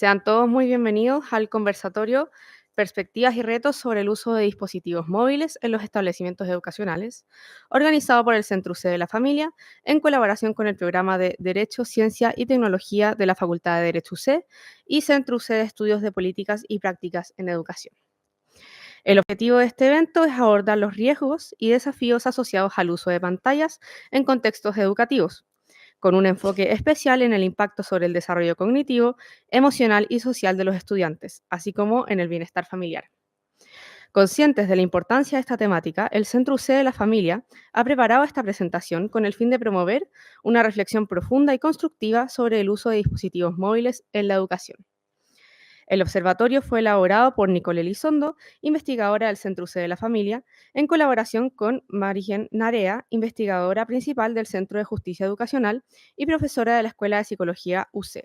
Sean todos muy bienvenidos al conversatorio Perspectivas y retos sobre el uso de dispositivos móviles en los establecimientos educacionales, organizado por el Centro UC de la Familia en colaboración con el programa de Derecho, Ciencia y Tecnología de la Facultad de Derecho UC y Centro UC de Estudios de Políticas y Prácticas en Educación. El objetivo de este evento es abordar los riesgos y desafíos asociados al uso de pantallas en contextos educativos, con un enfoque especial en el impacto sobre el desarrollo cognitivo, emocional y social de los estudiantes, así como en el bienestar familiar. Conscientes de la importancia de esta temática, el Centro UC de la Familia ha preparado esta presentación con el fin de promover una reflexión profunda y constructiva sobre el uso de dispositivos móviles en la educación. El observatorio fue elaborado por Nicole Elizondo, investigadora del Centro UC de la Familia, en colaboración con Marigen Narea, investigadora principal del Centro de Justicia Educacional y profesora de la Escuela de Psicología UC.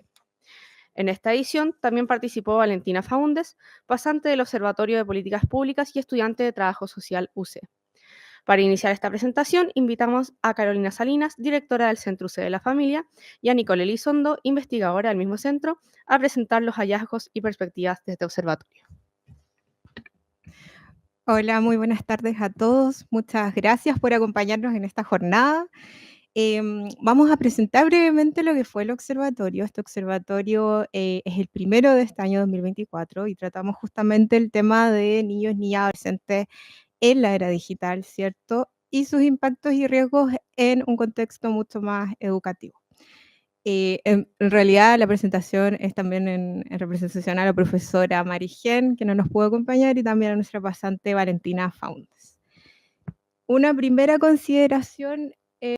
En esta edición también participó Valentina Faúndez, pasante del Observatorio de Políticas Públicas y estudiante de Trabajo Social UC. Para iniciar esta presentación, invitamos a Carolina Salinas, directora del Centro UC de la Familia, y a Nicole Elizondo, investigadora del mismo centro, a presentar los hallazgos y perspectivas de este observatorio. Hola, muy buenas tardes a todos. Muchas gracias por acompañarnos en esta jornada. Vamos a presentar brevemente lo que fue el observatorio. Este observatorio es el primero de este año 2024 y tratamos justamente el tema de niños, niñas, adolescentes en la era digital, ¿cierto? Y sus impactos y riesgos en un contexto mucho más educativo. En realidad la presentación es también en representación a la profesora Marigen, que no nos pudo acompañar, y también a nuestra pasante Valentina Faúndez. Una primera consideración es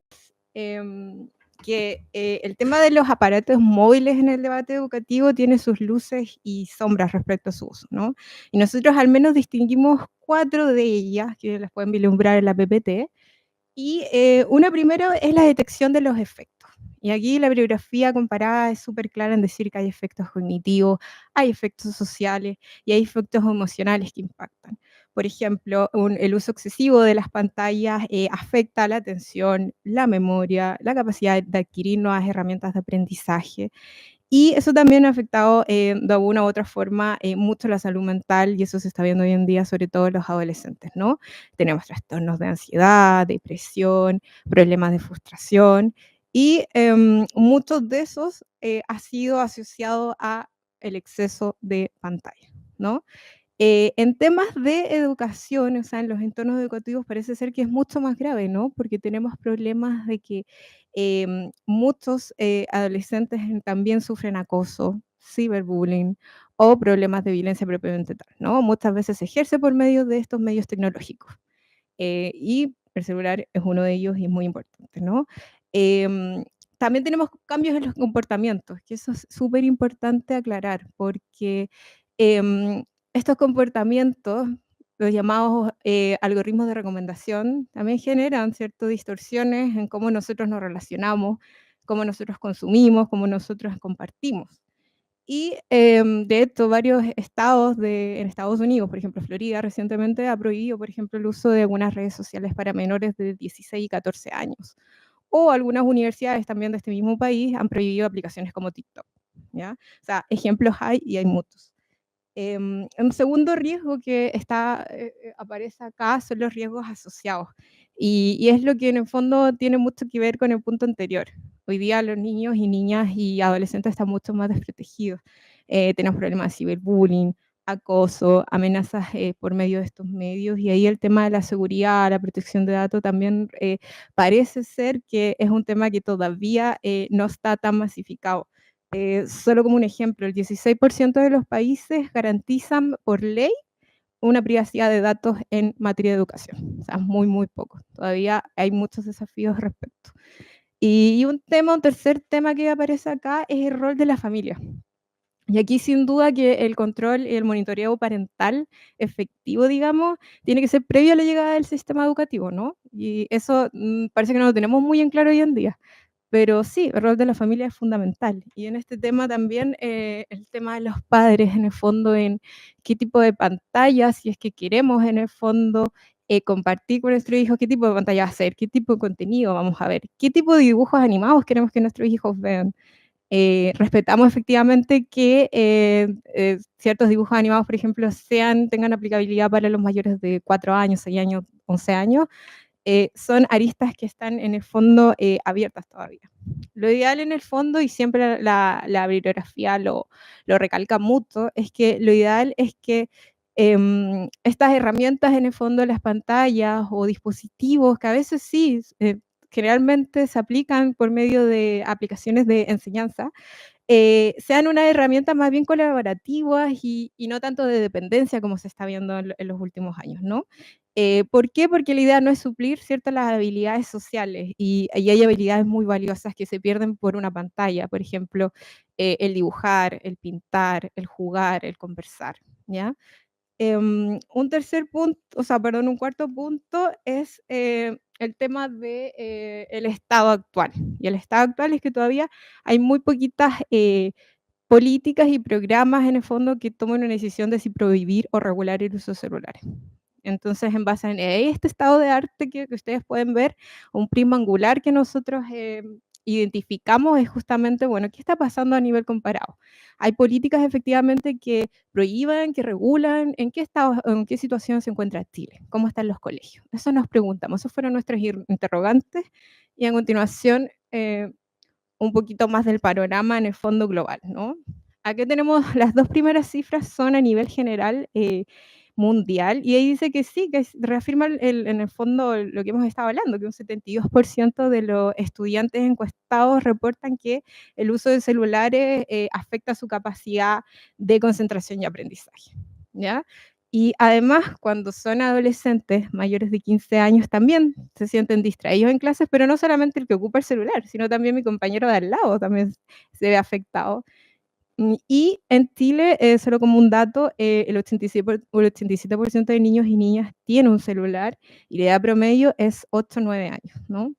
que el tema de los aparatos móviles en el debate educativo tiene sus luces y sombras respecto a su uso, ¿no? Y nosotros al menos distinguimos 4 de ellas, que las pueden vislumbrar en la PPT, y una primera es la detección de los efectos. Y aquí la bibliografía comparada es súper clara en decir que hay efectos cognitivos, hay efectos sociales y hay efectos emocionales que impactan. Por ejemplo, el uso excesivo de las pantallas afecta la atención, la memoria, la capacidad de adquirir nuevas herramientas de aprendizaje. Y eso también ha afectado de alguna u otra forma mucho la salud mental, y eso se está viendo hoy en día, sobre todo en los adolescentes, ¿no? Tenemos trastornos de ansiedad, depresión, problemas de frustración, y muchos de esos ha sido asociado a el exceso de pantalla, ¿no? En temas de educación, o sea, en los entornos educativos parece ser que es mucho más grave, ¿no? Porque tenemos problemas de que muchos adolescentes también sufren acoso, ciberbullying o problemas de violencia propiamente tal, ¿no? Muchas veces se ejerce por medio de estos medios tecnológicos. Y el celular es uno de ellos y es muy importante, ¿no? Em, También tenemos cambios en los comportamientos, que eso es súper importante aclarar, porque em, estos comportamientos, los llamados algoritmos de recomendación, también generan ciertas distorsiones en cómo nosotros nos relacionamos, cómo nosotros consumimos, cómo nosotros compartimos. Y de hecho, varios estados en Estados Unidos, por ejemplo, Florida, recientemente ha prohibido, por ejemplo, el uso de algunas redes sociales para menores de 16 y 14 años. O algunas universidades también de este mismo país han prohibido aplicaciones como TikTok, ¿ya? O sea, ejemplos hay y hay muchos. Un segundo riesgo que aparece acá son los riesgos asociados. Y es lo que en el fondo tiene mucho que ver con el punto anterior. Hoy día los niños y niñas y adolescentes están mucho más desprotegidos. Tenemos problemas de ciberbullying, acoso, amenazas por medio de estos medios, y ahí el tema de la seguridad, la protección de datos también parece ser que es un tema que todavía no está tan masificado. Solo como un ejemplo, el 16% de los países garantizan por ley una privacidad de datos en materia de educación. O sea, muy, muy poco. Todavía hay muchos desafíos al respecto. Y un tercer tema que aparece acá es el rol de la familia. Y aquí sin duda que el control y el monitoreo parental efectivo, digamos, tiene que ser previo a la llegada del sistema educativo, ¿no? Y eso parece que no lo tenemos muy en claro hoy en día. Pero sí, el rol de la familia es fundamental. Y en este tema también, el tema de los padres, en el fondo, en qué tipo de pantalla, si es que queremos, en el fondo, compartir con nuestros hijos, qué tipo de pantalla hacer, qué tipo de contenido vamos a ver, qué tipo de dibujos animados queremos que nuestros hijos vean. Respetamos efectivamente que ciertos dibujos animados, por ejemplo, tengan aplicabilidad para los mayores de 4 años, 6 años, 11 años. Son aristas que están en el fondo abiertas todavía. Lo ideal en el fondo, y siempre la bibliografía lo recalca mucho, es que lo ideal es que estas herramientas en el fondo, las pantallas o dispositivos, que a veces sí, generalmente se aplican por medio de aplicaciones de enseñanza, sean una herramienta más bien colaborativas y no tanto de dependencia como se está viendo en los últimos años, ¿no? ¿Por qué? Porque la idea no es suplir ciertas las habilidades sociales y hay habilidades muy valiosas que se pierden por una pantalla, por ejemplo, el dibujar, el pintar, el jugar, el conversar, ¿ya? Un tercer punto, o sea, perdón, un cuarto punto es el tema de el estado actual. Y el estado actual es que todavía hay muy poquitas políticas y programas en el fondo que toman una decisión de si prohibir o regular el uso de celulares. Entonces, en base a este estado de arte que ustedes pueden ver, un prisma angular que nosotros identificamos es justamente, bueno, ¿qué está pasando a nivel comparado? Hay políticas efectivamente que prohíban, que regulan, ¿en qué estado, en qué situación se encuentra Chile? ¿Cómo están los colegios? Eso nos preguntamos, esos fueron nuestros interrogantes y a continuación un poquito más del panorama en el fondo global, ¿no? Aquí tenemos las dos primeras cifras son a nivel general mundial y ahí dice que sí, que reafirma en el fondo lo que hemos estado hablando, que un 72% de los estudiantes encuestados reportan que el uso de celulares afecta su capacidad de concentración y aprendizaje, ¿ya? Y además, cuando son adolescentes mayores de 15 años, también se sienten distraídos en clases, pero no solamente el que ocupa el celular, sino también mi compañero de al lado también se ve afectado. Y en Chile, solo como un dato, el 87% de niños y niñas tiene un celular y la edad promedio es 8 o 9 años, ¿no?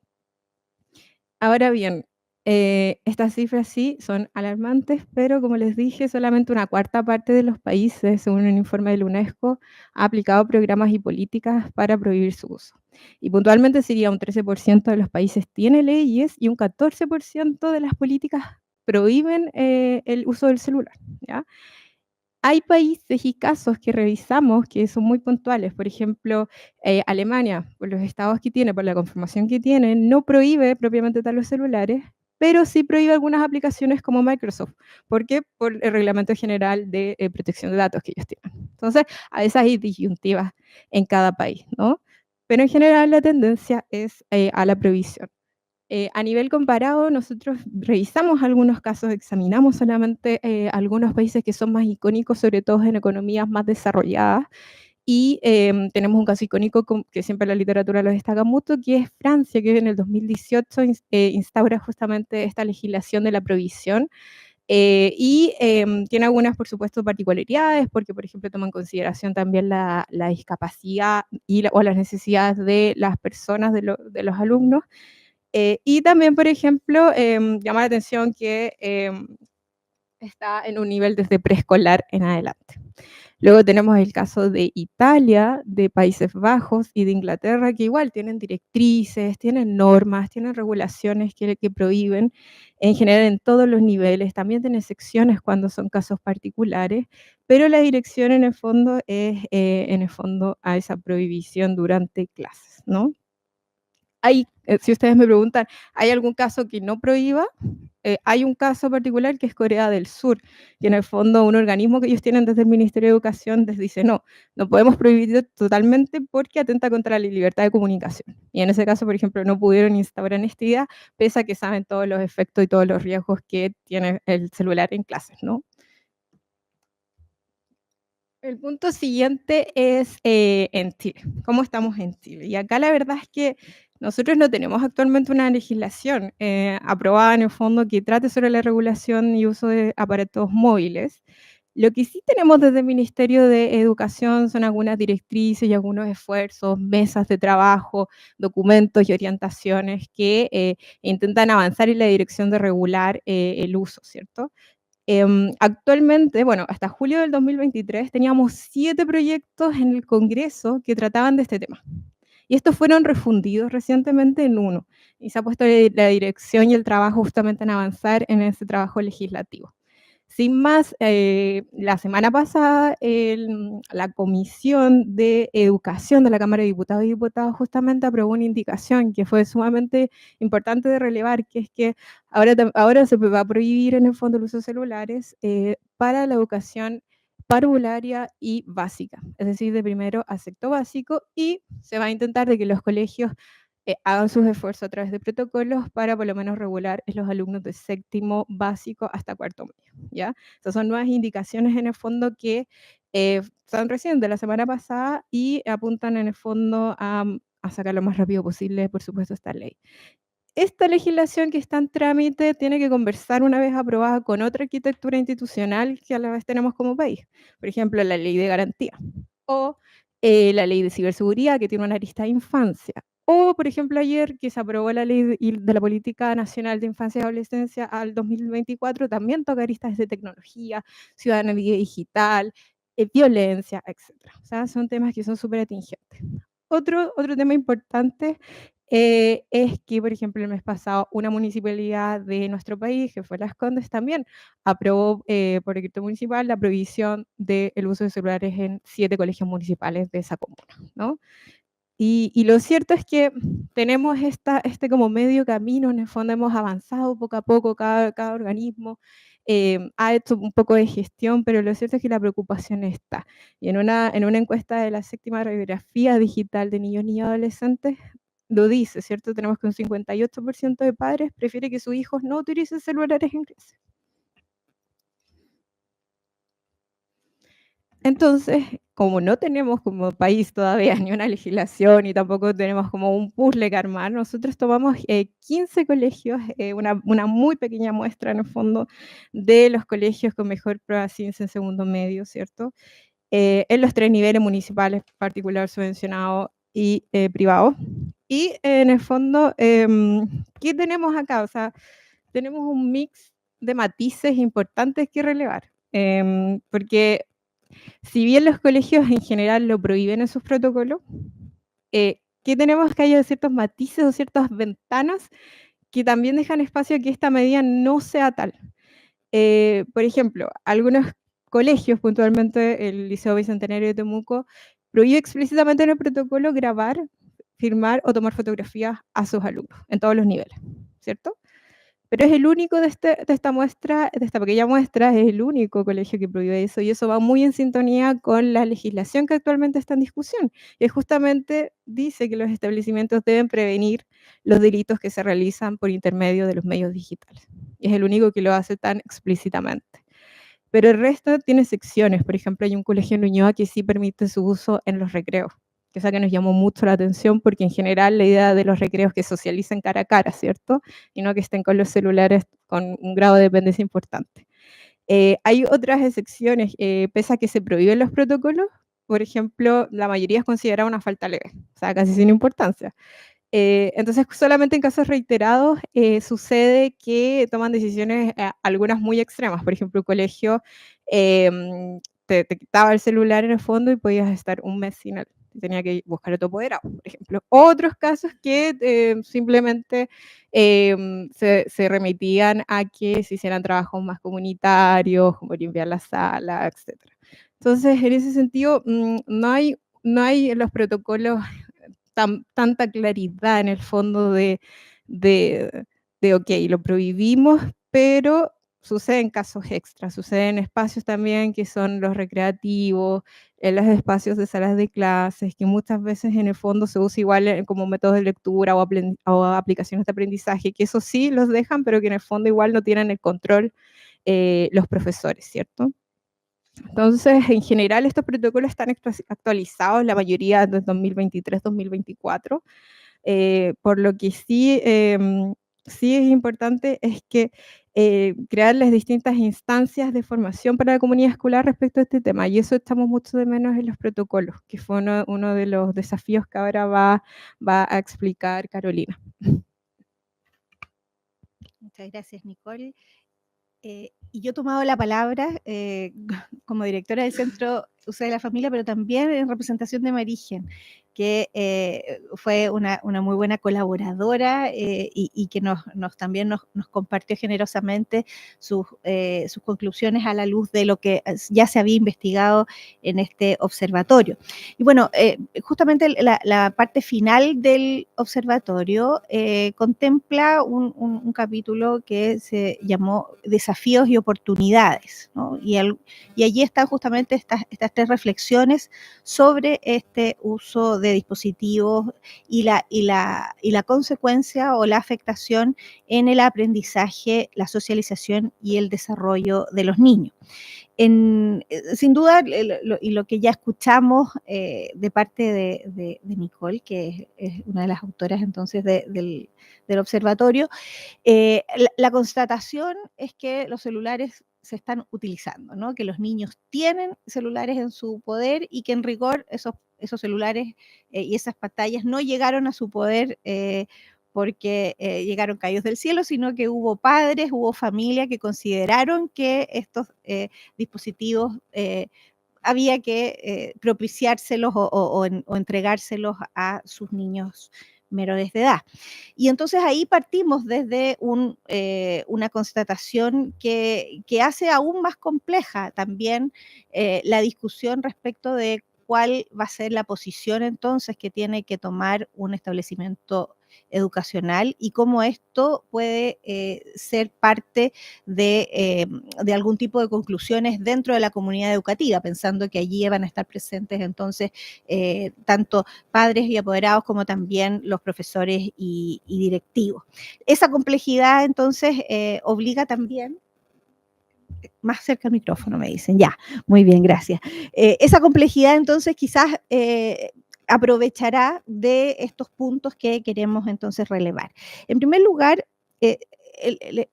Ahora bien, estas cifras sí son alarmantes, pero como les dije, solamente una cuarta parte de los países, según un informe de la UNESCO, ha aplicado programas y políticas para prohibir su uso. Y puntualmente sería un 13% de los países tiene leyes y un 14% de las políticas prohíben el uso del celular, ¿ya? Hay países y casos que revisamos que son muy puntuales. Por ejemplo, Alemania, por los estados que tiene, por la conformación que tiene, no prohíbe propiamente tal los celulares, pero sí prohíbe algunas aplicaciones como Microsoft. ¿Por qué? Por el Reglamento General de Protección de Datos que ellos tienen. Entonces, a veces hay disyuntivas en cada país, ¿no? Pero en general la tendencia es a la prohibición. A nivel comparado, nosotros revisamos algunos casos, examinamos solamente algunos países que son más icónicos, sobre todo en economías más desarrolladas, y tenemos un caso icónico que siempre la literatura lo destaca mucho, que es Francia, que en el 2018 instaura justamente esta legislación de la prohibición, y tiene algunas, por supuesto, particularidades, porque, por ejemplo, toma en consideración también la discapacidad o las necesidades de las personas, de los alumnos, y también, por ejemplo, llama la atención que está en un nivel desde preescolar en adelante. Luego tenemos el caso de Italia, de Países Bajos y de Inglaterra, que igual tienen directrices, tienen normas, tienen regulaciones que prohíben en general en todos los niveles. También tienen secciones cuando son casos particulares, pero la dirección en el fondo es en el fondo a esa prohibición durante clases, ¿no? Si ustedes me preguntan, ¿hay algún caso que no prohíba? Hay un caso particular que es Corea del Sur, y en el fondo un organismo que ellos tienen desde el Ministerio de Educación les dice, no, no podemos prohibir totalmente porque atenta contra la libertad de comunicación. Y en ese caso, por ejemplo, no pudieron instaurar esta idea, pese a que saben todos los efectos y todos los riesgos que tiene el celular en clases, ¿no? El punto siguiente es en Chile. ¿Cómo estamos en Chile? Y acá la verdad es que nosotros no tenemos actualmente una legislación aprobada en el fondo que trate sobre la regulación y uso de aparatos móviles. Lo que sí tenemos desde el Ministerio de Educación son algunas directrices y algunos esfuerzos, mesas de trabajo, documentos y orientaciones que intentan avanzar en la dirección de regular el uso, ¿cierto? Actualmente, bueno, hasta julio del 2023 teníamos 7 proyectos en el Congreso que trataban de este tema. Y estos fueron refundidos recientemente en uno. y se ha puesto la dirección y el trabajo justamente en avanzar en ese trabajo legislativo. Sin más, la semana pasada la Comisión de Educación de la Cámara de Diputados y Diputadas justamente aprobó una indicación que fue sumamente importante de relevar, que es que ahora se va a prohibir en el fondo el uso de celulares para la educación parvularia y básica, es decir, de primero a sexto básico, y se va a intentar de que los colegios hagan sus esfuerzos a través de protocolos para por lo menos regular en los alumnos de séptimo básico hasta cuarto medio, ¿ya? Estas son nuevas indicaciones en el fondo que son recién de la semana pasada y apuntan en el fondo a sacar lo más rápido posible, por supuesto, esta ley. Esta legislación que está en trámite tiene que conversar una vez aprobada con otra arquitectura institucional que a la vez tenemos como país. Por ejemplo, la ley de garantía o la ley de ciberseguridad que tiene una arista de infancia. O, por ejemplo, ayer que se aprobó la ley de la Política Nacional de Infancia y Adolescencia al 2024, también toca aristas de tecnología, ciudadanía digital, violencia, etc. O sea, son temas que son súper atingentes. Otro tema importante es que, por ejemplo, el mes pasado una municipalidad de nuestro país, que fue Las Condes, también aprobó por decreto municipal la prohibición del uso de celulares en 7 colegios municipales de esa comuna, ¿no? Y lo cierto es que tenemos este como medio camino, en el fondo hemos avanzado poco a poco, cada organismo ha hecho un poco de gestión, pero lo cierto es que la preocupación está. Y en una encuesta de la séptima radiografía digital de niños, niñas y adolescentes, lo dice, ¿cierto? Tenemos que un 58% de padres prefiere que sus hijos no utilicen celulares en clase. Entonces, como no tenemos como país todavía ni una legislación y tampoco tenemos como un puzzle que armar, nosotros tomamos 15 colegios, una muy pequeña muestra en el fondo de los colegios con mejor prueba ciencia en segundo medio, ¿cierto? En los 3 niveles municipales, particular, subvencionado y privado. Y en el fondo, ¿qué tenemos acá? O sea, tenemos un mix de matices importantes que relevar, porque si bien los colegios en general lo prohíben en sus protocolos, ¿qué tenemos? Que haya ciertos matices o ciertas ventanas que también dejan espacio a que esta medida no sea tal. Por ejemplo, algunos colegios, puntualmente el Liceo Bicentenario de Temuco, prohíbe explícitamente en el protocolo grabar, firmar o tomar fotografías a sus alumnos en todos los niveles, ¿cierto? Pero es el único de esta muestra, de esta pequeña muestra, es el único colegio que prohíbe eso, y eso va muy en sintonía con la legislación que actualmente está en discusión, que justamente dice que los establecimientos deben prevenir los delitos que se realizan por intermedio de los medios digitales. Y es el único que lo hace tan explícitamente. Pero el resto tiene secciones, por ejemplo, hay un colegio en Ñuñoa que sí permite su uso en los recreos, que es que nos llamó mucho la atención porque en general la idea de los recreos es que socialicen cara a cara, ¿cierto? Y no que estén con los celulares con un grado de dependencia importante. Hay otras excepciones, pese a que se prohíben los protocolos, por ejemplo, la mayoría es considerada una falta leve, o sea, casi sin importancia. Entonces, solamente en casos reiterados sucede que toman decisiones, algunas muy extremas. Por ejemplo, el colegio te quitaba el celular en el fondo y podías estar un mes sin él. Tenía que buscar otro apoderado, por ejemplo. Otros casos que simplemente se remitían a que se hicieran trabajos más comunitarios, como limpiar la sala, etc. Entonces, en ese sentido, no hay en los protocolos tanta claridad en el fondo de, ok, lo prohibimos, pero sucede en casos extras, sucede en espacios también que son los recreativos, en los espacios de salas de clases, que muchas veces en el fondo se usa igual como métodos de lectura o aplicaciones de aprendizaje, que eso sí los dejan, pero que en el fondo igual no tienen el control los profesores, ¿cierto? Entonces, en general, estos protocolos están actualizados, la mayoría desde 2023-2024, por lo que sí es importante es que crear las distintas instancias de formación para la comunidad escolar respecto a este tema, y eso echamos mucho de menos en los protocolos, que fue uno de los desafíos que ahora va a explicar Carolina. Muchas gracias, Nicole. Y yo he tomado la palabra como directora del Centro UC de la Familia, pero también en representación de Marigen. que fue una muy buena colaboradora y que también nos compartió generosamente sus conclusiones a la luz de lo que ya se había investigado en este observatorio. Y bueno, justamente la parte final del observatorio contempla un capítulo que se llamó Desafíos y Oportunidades, ¿no? Y allí están justamente estas 3 reflexiones sobre este uso de dispositivos y la consecuencia o la afectación en el aprendizaje, la socialización y el desarrollo de los niños. Sin duda, lo que ya escuchamos de parte de Nicole, que es una de las autoras entonces del observatorio, la constatación es que los celulares se están utilizando, ¿no? Que los niños tienen celulares en su poder y que en rigor esos celulares y esas pantallas no llegaron a su poder porque llegaron caídos del cielo, sino que hubo padres, hubo familia que consideraron que estos dispositivos había que propiciárselos o entregárselos a sus niños menores de edad. Y entonces ahí partimos desde una constatación que hace aún más compleja también la discusión respecto de cuál va a ser la posición entonces que tiene que tomar un establecimiento educacional y cómo esto puede ser parte de algún tipo de conclusiones dentro de la comunidad educativa, pensando que allí van a estar presentes entonces tanto padres y apoderados como también los profesores y directivos. Esa complejidad entonces obliga también más cerca al micrófono, me dicen. Ya, muy bien, gracias. Esa complejidad, entonces, quizás aprovechará de estos puntos que queremos entonces relevar. En primer lugar,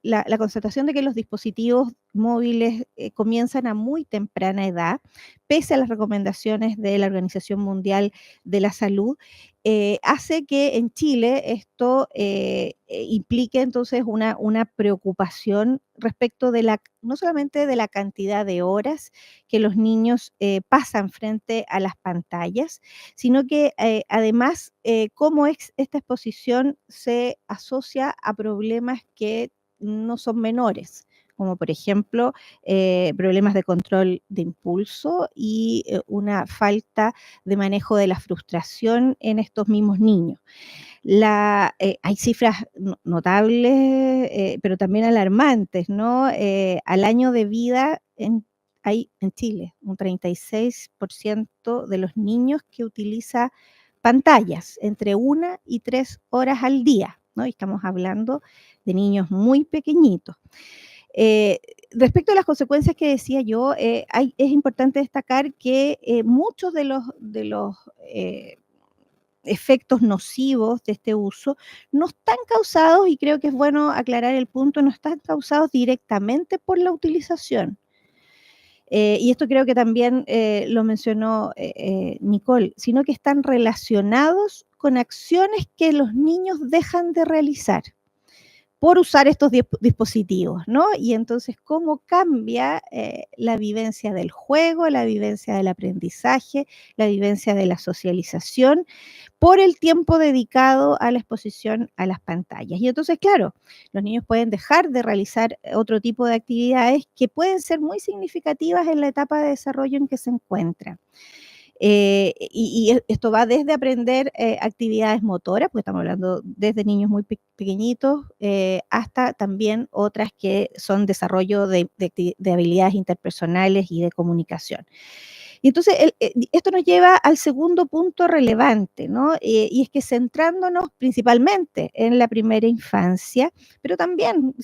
la constatación de que los dispositivos móviles comienzan a muy temprana edad, pese a las recomendaciones de la Organización Mundial de la Salud, hace que en Chile esto implique entonces una preocupación respecto de no solamente de la cantidad de horas que los niños pasan frente a las pantallas, sino que además cómo esta exposición se asocia a problemas que no son menores, como por ejemplo problemas de control de impulso y una falta de manejo de la frustración en estos mismos niños. Hay cifras notables, pero también alarmantes, ¿no? Al año de vida hay en Chile un 36% de los niños que utiliza pantallas entre 1 y 3 horas al día, ¿no? Y estamos hablando de niños muy pequeñitos. Respecto a las consecuencias que decía yo, es importante destacar que muchos de los efectos nocivos de este uso no están causados, y creo que es bueno aclarar el punto, no están causados directamente por la utilización. Y esto creo que también lo mencionó Nicole, sino que están relacionados con acciones que los niños dejan de realizar por usar estos dispositivos, ¿no? Y entonces, ¿cómo cambia la vivencia del juego, la vivencia del aprendizaje, la vivencia de la socialización por el tiempo dedicado a la exposición a las pantallas? Y entonces, claro, los niños pueden dejar de realizar otro tipo de actividades que pueden ser muy significativas en la etapa de desarrollo en que se encuentran. Esto va desde aprender actividades motoras, pues estamos hablando desde niños muy pequeñitos, hasta también otras que son desarrollo de habilidades interpersonales y de comunicación. Y entonces, esto nos lleva al segundo punto relevante, ¿no? Y es que centrándonos principalmente en la primera infancia, pero también,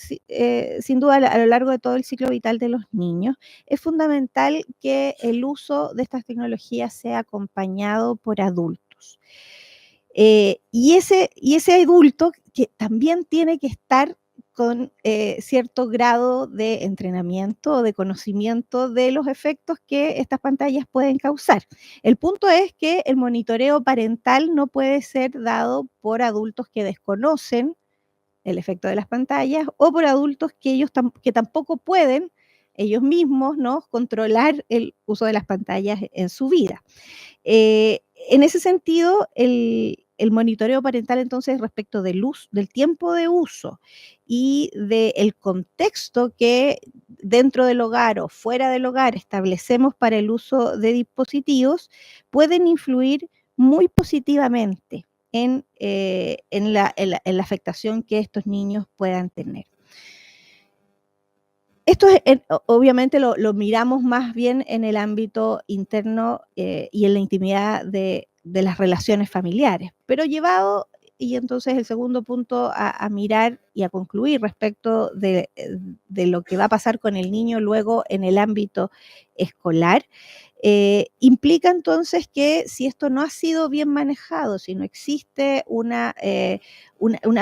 sin duda, a lo largo de todo el ciclo vital de los niños, es fundamental que el uso de estas tecnologías sea acompañado por adultos. Y ese adulto que también tiene que estar con cierto grado de entrenamiento o de conocimiento de los efectos que estas pantallas pueden causar. El punto es que el monitoreo parental no puede ser dado por adultos que desconocen el efecto de las pantallas o por adultos que tampoco pueden ellos mismos, ¿no?, controlar el uso de las pantallas en su vida. En ese sentido, el monitoreo parental entonces respecto del tiempo de uso y del contexto que dentro del hogar o fuera del hogar establecemos para el uso de dispositivos pueden influir muy positivamente en la afectación que estos niños puedan tener. Esto obviamente lo miramos más bien en el ámbito interno y en la intimidad de las relaciones familiares, pero llevado, y entonces el segundo punto a mirar y a concluir respecto de lo que va a pasar con el niño luego en el ámbito escolar, implica entonces que si esto no ha sido bien manejado, si no existe una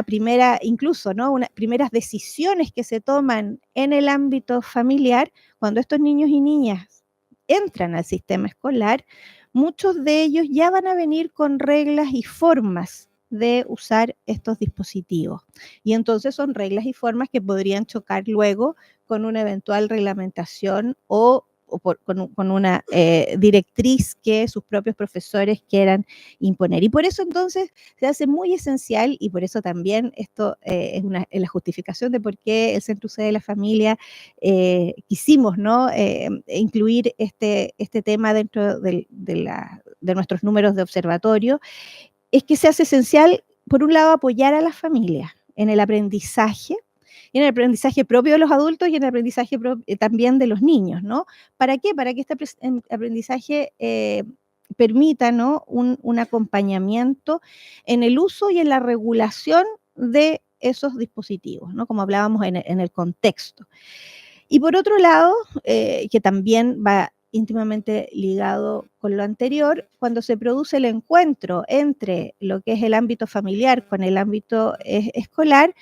primera, incluso, ¿no? Primeras decisiones que se toman en el ámbito familiar, cuando estos niños y niñas entran al sistema escolar, muchos de ellos ya van a venir con reglas y formas de usar estos dispositivos. Y entonces son reglas y formas que podrían chocar luego con una eventual reglamentación o con una directriz que sus propios profesores quieran imponer. Y por eso entonces se hace muy esencial, y por eso también esto es la justificación de por qué el Centro UC de la Familia quisimos, ¿no? Incluir este tema dentro de nuestros números de observatorio, es que se hace esencial, por un lado, apoyar a las familias en el aprendizaje, y en el aprendizaje propio de los adultos y en el aprendizaje también de los niños, ¿no? ¿Para qué? Para que este aprendizaje permita, ¿no? un acompañamiento en el uso y en la regulación de esos dispositivos, ¿no? Como hablábamos en el contexto. Y por otro lado, que también va íntimamente ligado con lo anterior, cuando se produce el encuentro entre lo que es el ámbito familiar con el ámbito escolar,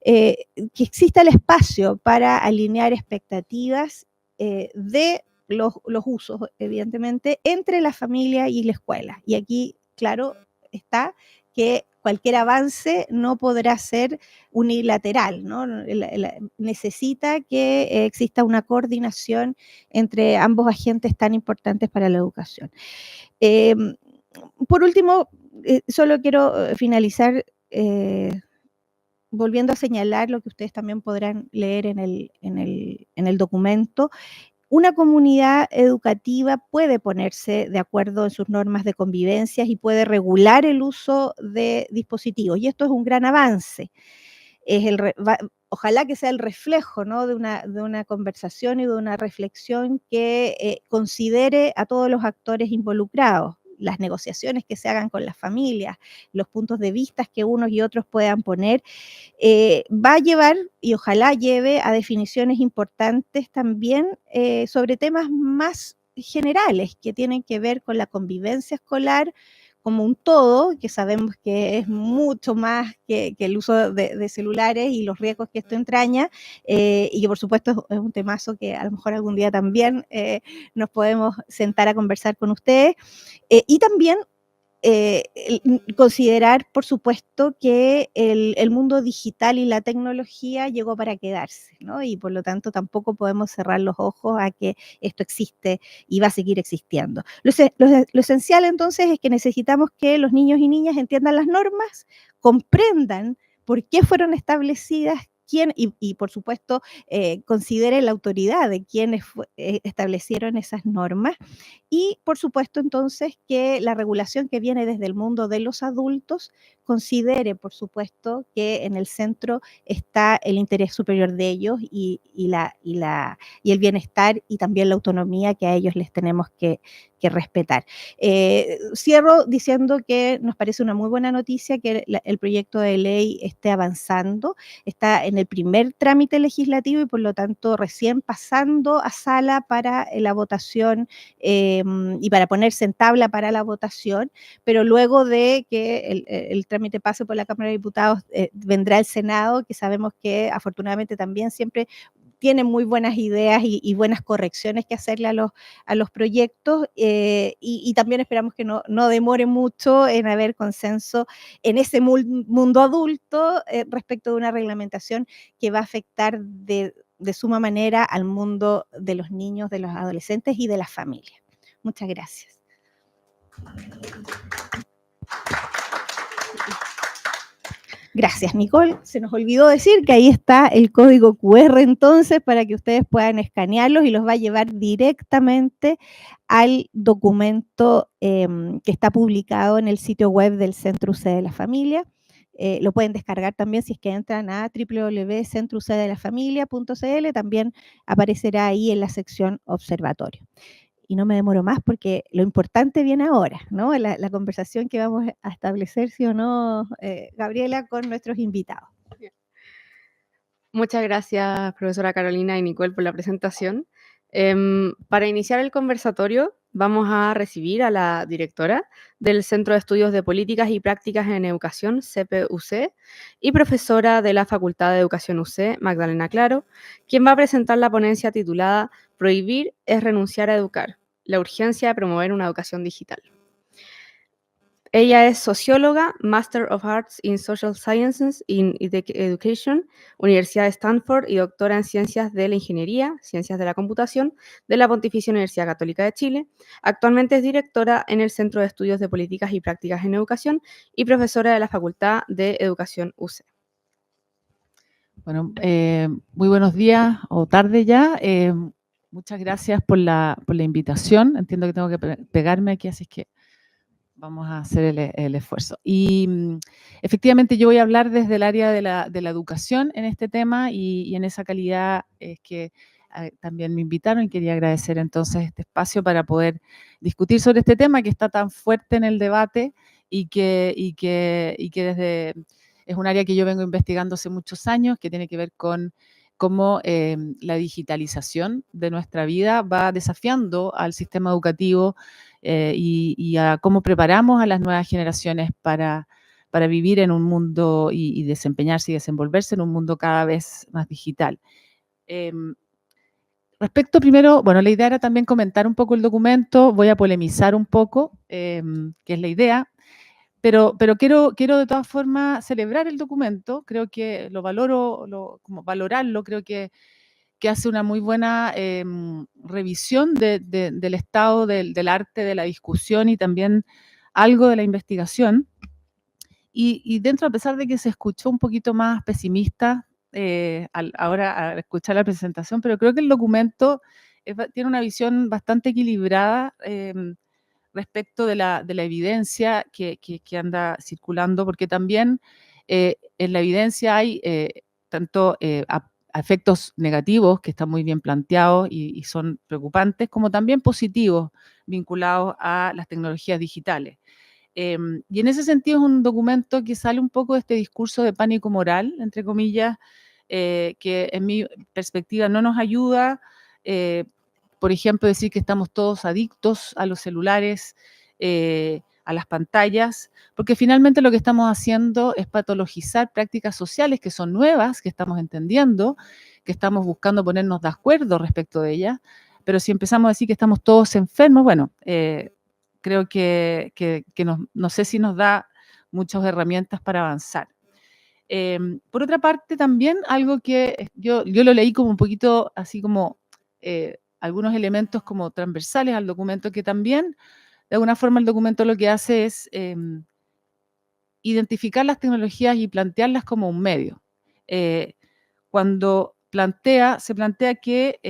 que exista el espacio para alinear expectativas de los usos, evidentemente, entre la familia y la escuela. Y aquí, claro, está que cualquier avance no podrá ser unilateral, ¿no? Necesita que exista una coordinación entre ambos agentes tan importantes para la educación. Por último, solo quiero finalizar volviendo a señalar lo que ustedes también podrán leer en el documento. Una comunidad educativa puede ponerse de acuerdo en sus normas de convivencia y puede regular el uso de dispositivos, y esto es un gran avance. Ojalá que sea el reflejo, ¿no? de una conversación y de una reflexión que considere a todos los actores involucrados, las negociaciones que se hagan con las familias, los puntos de vista que unos y otros puedan poner, va a llevar, y ojalá lleve, a definiciones importantes también sobre temas más generales que tienen que ver con la convivencia escolar como un todo, que sabemos que es mucho más que el uso de celulares y los riesgos que esto entraña, y que por supuesto es un temazo que a lo mejor algún día también nos podemos sentar a conversar con ustedes, y también considerar, por supuesto, que el mundo digital y la tecnología llegó para quedarse, ¿no? Y por lo tanto tampoco podemos cerrar los ojos a que esto existe y va a seguir existiendo. Lo esencial entonces es que necesitamos que los niños y niñas entiendan las normas, comprendan por qué fueron establecidas, y por supuesto considere la autoridad de quienes establecieron esas normas, y por supuesto entonces que la regulación que viene desde el mundo de los adultos considere, por supuesto, que en el centro está el interés superior de ellos y el bienestar y también la autonomía que a ellos les tenemos que respetar. Cierro diciendo que nos parece una muy buena noticia que el proyecto de ley esté avanzando, está en el primer trámite legislativo y por lo tanto recién pasando a sala para la votación y para ponerse en tabla para la votación, pero luego de que el trámite pase por la Cámara de Diputados, vendrá el Senado, que sabemos que afortunadamente también siempre tiene muy buenas ideas y buenas correcciones que hacerle a los proyectos, y también esperamos que no demore mucho en haber consenso en ese mundo adulto respecto de una reglamentación que va a afectar de suma manera al mundo de los niños, de los adolescentes y de las familias. Muchas gracias. Gracias, Nicole. Se nos olvidó decir que ahí está el código QR entonces para que ustedes puedan escanearlos y los va a llevar directamente al documento que está publicado en el sitio web del Centro UC de la Familia. Lo pueden descargar también si es que entran a www.centroucdelafamilia.cl, también aparecerá ahí en la sección observatorio. Y no me demoro más porque lo importante viene ahora, ¿no? La conversación que vamos a establecer, sí o no, Gabriela, con nuestros invitados. Muchas gracias, profesora Carolina y Nicole, por la presentación. Para iniciar el conversatorio, vamos a recibir a la directora del Centro de Estudios de Políticas y Prácticas en Educación, CEP-UC, y profesora de la Facultad de Educación UC, Magdalena Claro, quien va a presentar la ponencia titulada Prohibir es renunciar a educar, la urgencia de promover una educación digital. Ella es socióloga, Master of Arts in Social Sciences in Education, Universidad de Stanford y doctora en Ciencias de la Ingeniería, Ciencias de la Computación de la Pontificia Universidad Católica de Chile. Actualmente es directora en el Centro de Estudios de Políticas y Prácticas en Educación y profesora de la Facultad de Educación UC. Bueno, muy buenos días o tarde ya. Muchas gracias por la invitación. Entiendo que tengo que pegarme aquí, así es que vamos a hacer el esfuerzo. Y efectivamente yo voy a hablar desde el área de la educación en este tema y en esa calidad es que también me invitaron y quería agradecer entonces este espacio para poder discutir sobre este tema que está tan fuerte en el debate y que desde... Es un área que yo vengo investigando hace muchos años, que tiene que ver con cómo la digitalización de nuestra vida va desafiando al sistema educativo y a cómo preparamos a las nuevas generaciones para vivir en un mundo y desempeñarse y desenvolverse en un mundo cada vez más digital. Respecto primero, bueno, la idea era también comentar un poco el documento, voy a polemizar un poco, que es la idea. Pero quiero de todas formas celebrar el documento, creo que lo valoro, como valorarlo, creo que hace una muy buena revisión del estado del arte, de la discusión y también algo de la investigación. Y dentro, a pesar de que se escuchó un poquito más pesimista ahora al escuchar la presentación, pero creo que el documento tiene una visión bastante equilibrada respecto de la evidencia que anda circulando, porque también en la evidencia hay tanto efectos negativos que están muy bien planteados y son preocupantes, como también positivos vinculados a las tecnologías digitales. Y en ese sentido es un documento que sale un poco de este discurso de pánico moral, entre comillas, que en mi perspectiva no nos ayuda. Por ejemplo, decir que estamos todos adictos a los celulares, a las pantallas, porque finalmente lo que estamos haciendo es patologizar prácticas sociales que son nuevas, que estamos entendiendo, que estamos buscando ponernos de acuerdo respecto de ellas, pero si empezamos a decir que estamos todos enfermos, bueno, creo que no sé si nos da muchas herramientas para avanzar. Por otra parte, también algo que yo lo leí como un poquito así como algunos elementos como transversales al documento, que también de alguna forma el documento lo que hace es identificar las tecnologías y plantearlas como un medio. Cuando se plantea que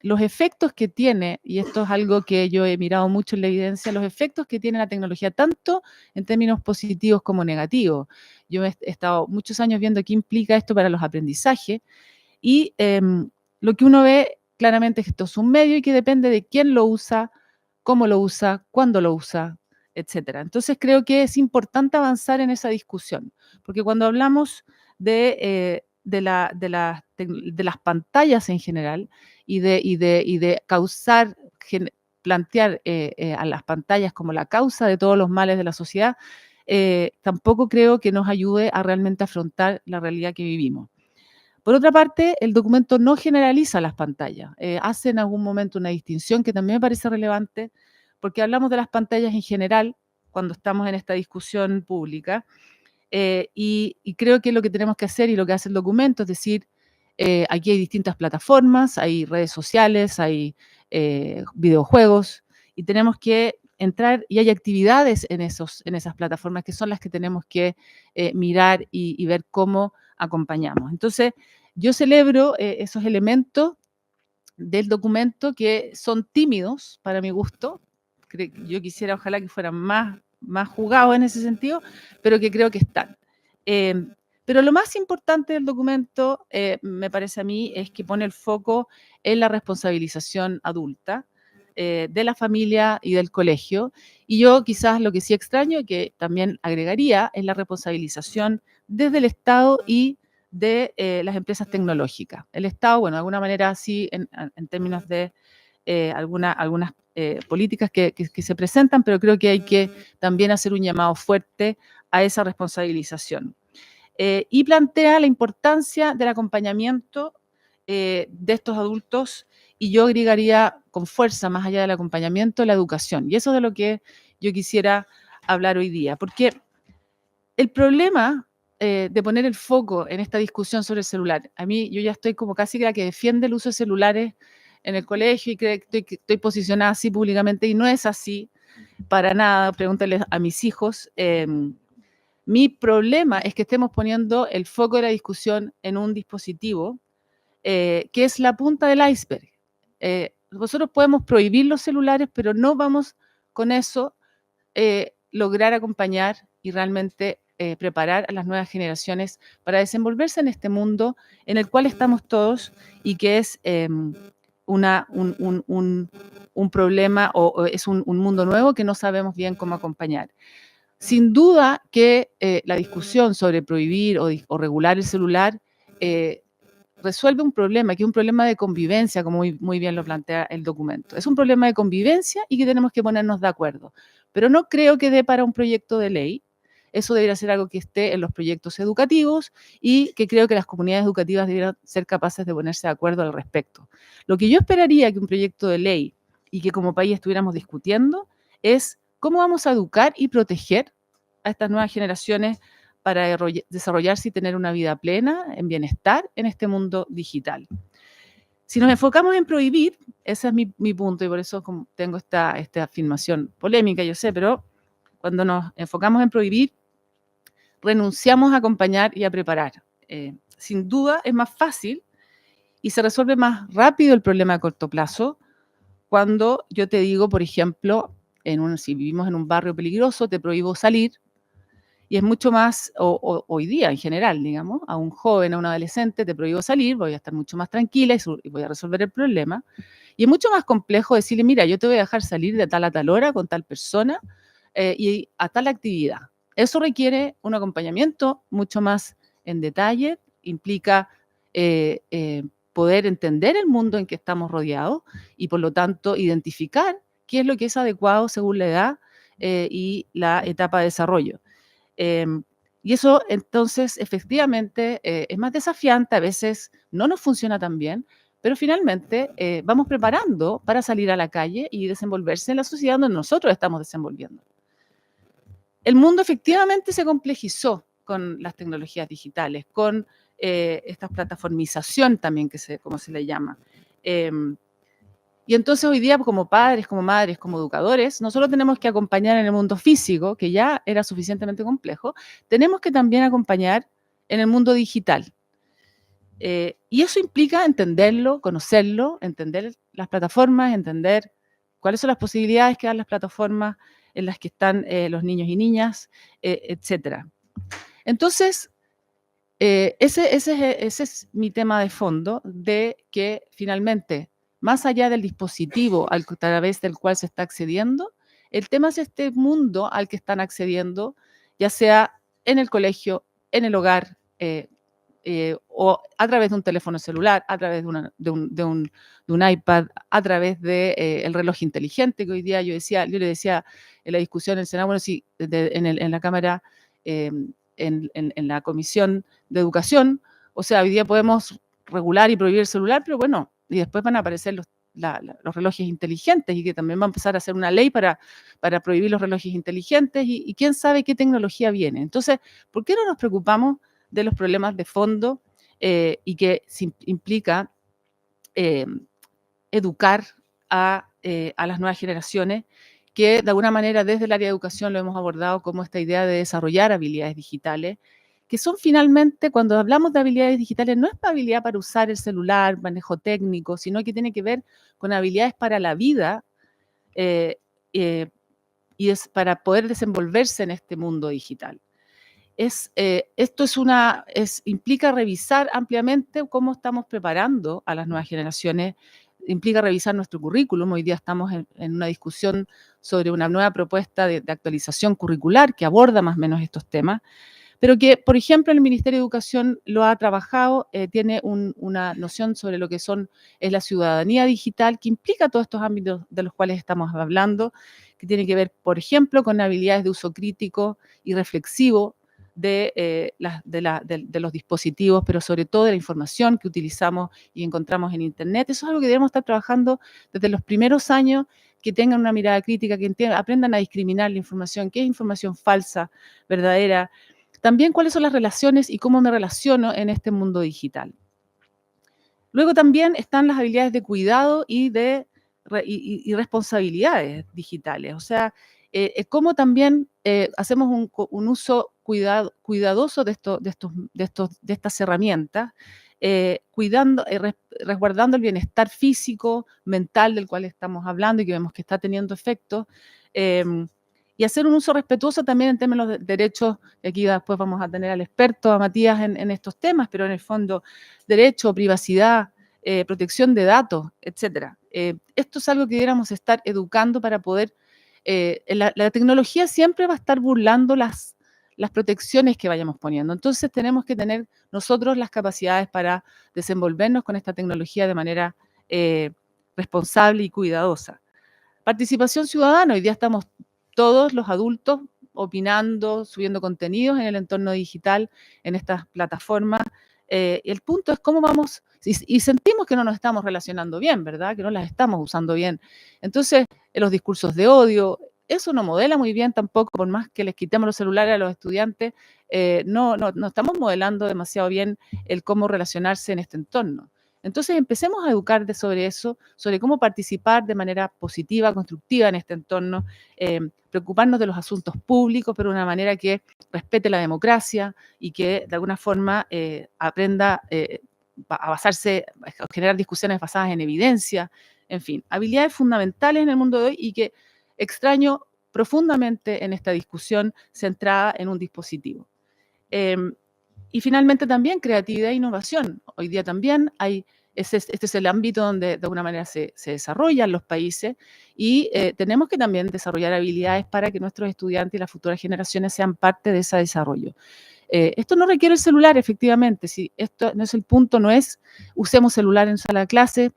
los efectos que tiene, y esto es algo que yo he mirado mucho en la evidencia, los efectos que tiene la tecnología, tanto en términos positivos como negativos. Yo he estado muchos años viendo qué implica esto para los aprendizajes, y lo que uno ve claramente es que esto es un medio y que depende de quién lo usa, cómo lo usa, cuándo lo usa, etcétera. Entonces creo que es importante avanzar en esa discusión, porque cuando hablamos de las pantallas en general y de plantear a las pantallas como la causa de todos los males de la sociedad, tampoco creo que nos ayude a realmente afrontar la realidad que vivimos. Por otra parte, el documento no generaliza las pantallas, hace en algún momento una distinción que también me parece relevante, porque hablamos de las pantallas en general cuando estamos en esta discusión pública, y creo que lo que tenemos que hacer y lo que hace el documento es decir, aquí hay distintas plataformas, hay redes sociales, hay videojuegos, y tenemos que entrar y hay actividades en esas plataformas que son las que tenemos que mirar y ver cómo acompañamos. Entonces, yo celebro esos elementos del documento que son tímidos para mi gusto. Yo quisiera, ojalá que fueran más jugados en ese sentido, pero que creo que están. Pero lo más importante del documento, me parece a mí, es que pone el foco en la responsabilización adulta de la familia y del colegio. Y yo quizás lo que sí extraño, y que también agregaría, es la responsabilización desde el Estado y de las empresas tecnológicas. El Estado, bueno, de alguna manera sí, en términos de algunas políticas que se presentan, pero creo que hay que también hacer un llamado fuerte a esa responsabilización. Y plantea la importancia del acompañamiento de estos adultos, y yo agregaría con fuerza, más allá del acompañamiento, la educación. Y eso es de lo que yo quisiera hablar hoy día, porque el problema de poner el foco en esta discusión sobre el celular, a mí yo ya estoy como casi la que defiende el uso de celulares en el colegio y que estoy posicionada así públicamente, y no es así para nada. Pregúntales a mis hijos. Mi problema es que estemos poniendo el foco de la discusión en un dispositivo que es la punta del iceberg. Nosotros podemos prohibir los celulares, pero no vamos con eso lograr acompañar y realmente preparar a las nuevas generaciones para desenvolverse en este mundo en el cual estamos todos y que es un problema o es un mundo nuevo que no sabemos bien cómo acompañar. Sin duda que la discusión sobre prohibir o regular el celular resuelve un problema, que es un problema de convivencia, como muy bien lo plantea el documento. Es un problema de convivencia y que tenemos que ponernos de acuerdo. Pero no creo que dé para un proyecto de ley. Eso debería ser algo que esté en los proyectos educativos y que creo que las comunidades educativas deberían ser capaces de ponerse de acuerdo al respecto. Lo que yo esperaría que un proyecto de ley y que como país estuviéramos discutiendo es cómo vamos a educar y proteger a estas nuevas generaciones para desarrollarse y tener una vida plena, en bienestar, en este mundo digital. Si nos enfocamos en prohibir, ese es mi punto, y por eso tengo esta afirmación polémica, yo sé, pero cuando nos enfocamos en prohibir, renunciamos a acompañar y a preparar. Sin duda es más fácil y se resuelve más rápido el problema a corto plazo cuando yo te digo, por ejemplo, si vivimos en un barrio peligroso, te prohíbo salir. Y es mucho más, hoy día en general, digamos, a un joven, a un adolescente, te prohíbo salir, voy a estar mucho más tranquila y voy a resolver el problema. Y es mucho más complejo decirle, mira, yo te voy a dejar salir de tal a tal hora con tal persona y a tal actividad. Eso requiere un acompañamiento mucho más en detalle, implica poder entender el mundo en que estamos rodeados y por lo tanto identificar qué es lo que es adecuado según la edad y la etapa de desarrollo. Y eso entonces efectivamente es más desafiante, a veces no nos funciona tan bien, pero finalmente vamos preparando para salir a la calle y desenvolverse en la sociedad donde nosotros estamos desenvolviendo. El mundo efectivamente se complejizó con las tecnologías digitales, con esta plataformización también, como se le llama. Y entonces hoy día, como padres, como madres, como educadores, nosotros tenemos que acompañar en el mundo físico, que ya era suficientemente complejo, tenemos que también acompañar en el mundo digital. Y eso implica entenderlo, conocerlo, entender las plataformas, entender cuáles son las posibilidades que dan las plataformas en las que están los niños y niñas, etc. Entonces, ese es mi tema de fondo, de que finalmente, más allá del dispositivo a través del cual se está accediendo, el tema es este mundo al que están accediendo, ya sea en el colegio, en el hogar, o a través de un teléfono celular, a través de un iPad, a través del reloj inteligente, que hoy día yo le decía en la discusión en el Senado, bueno, sí, en la Cámara, en la Comisión de Educación, o sea, hoy día podemos regular y prohibir el celular, pero bueno, y después van a aparecer los relojes inteligentes y que también va a empezar a hacer una ley para prohibir los relojes inteligentes y quién sabe qué tecnología viene. Entonces, ¿por qué no nos preocupamos de los problemas de fondo y que implica educar a las nuevas generaciones que de alguna manera desde el área de educación lo hemos abordado como esta idea de desarrollar habilidades digitales, que son finalmente, cuando hablamos de habilidades digitales, no es habilidad para usar el celular, manejo técnico, sino que tiene que ver con habilidades para la vida eh, y es para poder desenvolverse en este mundo digital. Esto implica revisar ampliamente cómo estamos preparando a las nuevas generaciones, implica revisar nuestro currículum. Hoy día estamos en una discusión sobre una nueva propuesta de actualización curricular que aborda más o menos estos temas, pero que, por ejemplo, el Ministerio de Educación lo ha trabajado, tiene una noción sobre lo que es la ciudadanía digital, que implica todos estos ámbitos de los cuales estamos hablando, que tiene que ver, por ejemplo, con habilidades de uso crítico y reflexivo de los dispositivos, pero sobre todo de la información que utilizamos y encontramos en Internet. Eso es algo que debemos estar trabajando desde los primeros años, que tengan una mirada crítica, que aprendan a discriminar la información, qué es información falsa, verdadera. También cuáles son las relaciones y cómo me relaciono en este mundo digital. Luego también están las habilidades de cuidado y responsabilidades digitales. O sea, cómo también hacemos un uso cuidadoso de estas herramientas, resguardando el bienestar físico, mental del cual estamos hablando y que vemos que está teniendo efectos. Y hacer un uso respetuoso también en términos de derechos, y aquí después vamos a tener al experto, a Matías, en estos temas, pero en el fondo, derecho, privacidad, protección de datos, etcétera. Esto es algo que deberíamos estar educando para poder... la tecnología siempre va a estar burlando las protecciones que vayamos poniendo. Entonces tenemos que tener nosotros las capacidades para desenvolvernos con esta tecnología de manera responsable y cuidadosa. Participación ciudadana. Hoy día estamos todos los adultos opinando, subiendo contenidos en el entorno digital, en estas plataformas. El punto es cómo vamos, y sentimos que no nos estamos relacionando bien, ¿verdad? Que no las estamos usando bien. Entonces, los discursos de odio, eso no modela muy bien tampoco, por más que les quitemos los celulares a los estudiantes, no estamos modelando demasiado bien el cómo relacionarse en este entorno. Entonces empecemos a educar sobre eso, sobre cómo participar de manera positiva, constructiva en este entorno, preocuparnos de los asuntos públicos, pero de una manera que respete la democracia y que de alguna forma aprenda a basarse, a generar discusiones basadas en evidencia, en fin, habilidades fundamentales en el mundo de hoy y que extraño profundamente en esta discusión centrada en un dispositivo. Y finalmente también creatividad e innovación. Hoy día también este es el ámbito donde de alguna manera se desarrollan los países y tenemos que también desarrollar habilidades para que nuestros estudiantes y las futuras generaciones sean parte de ese desarrollo. Esto no requiere el celular, efectivamente. Si esto no es el punto, no es usemos celular en sala de clase.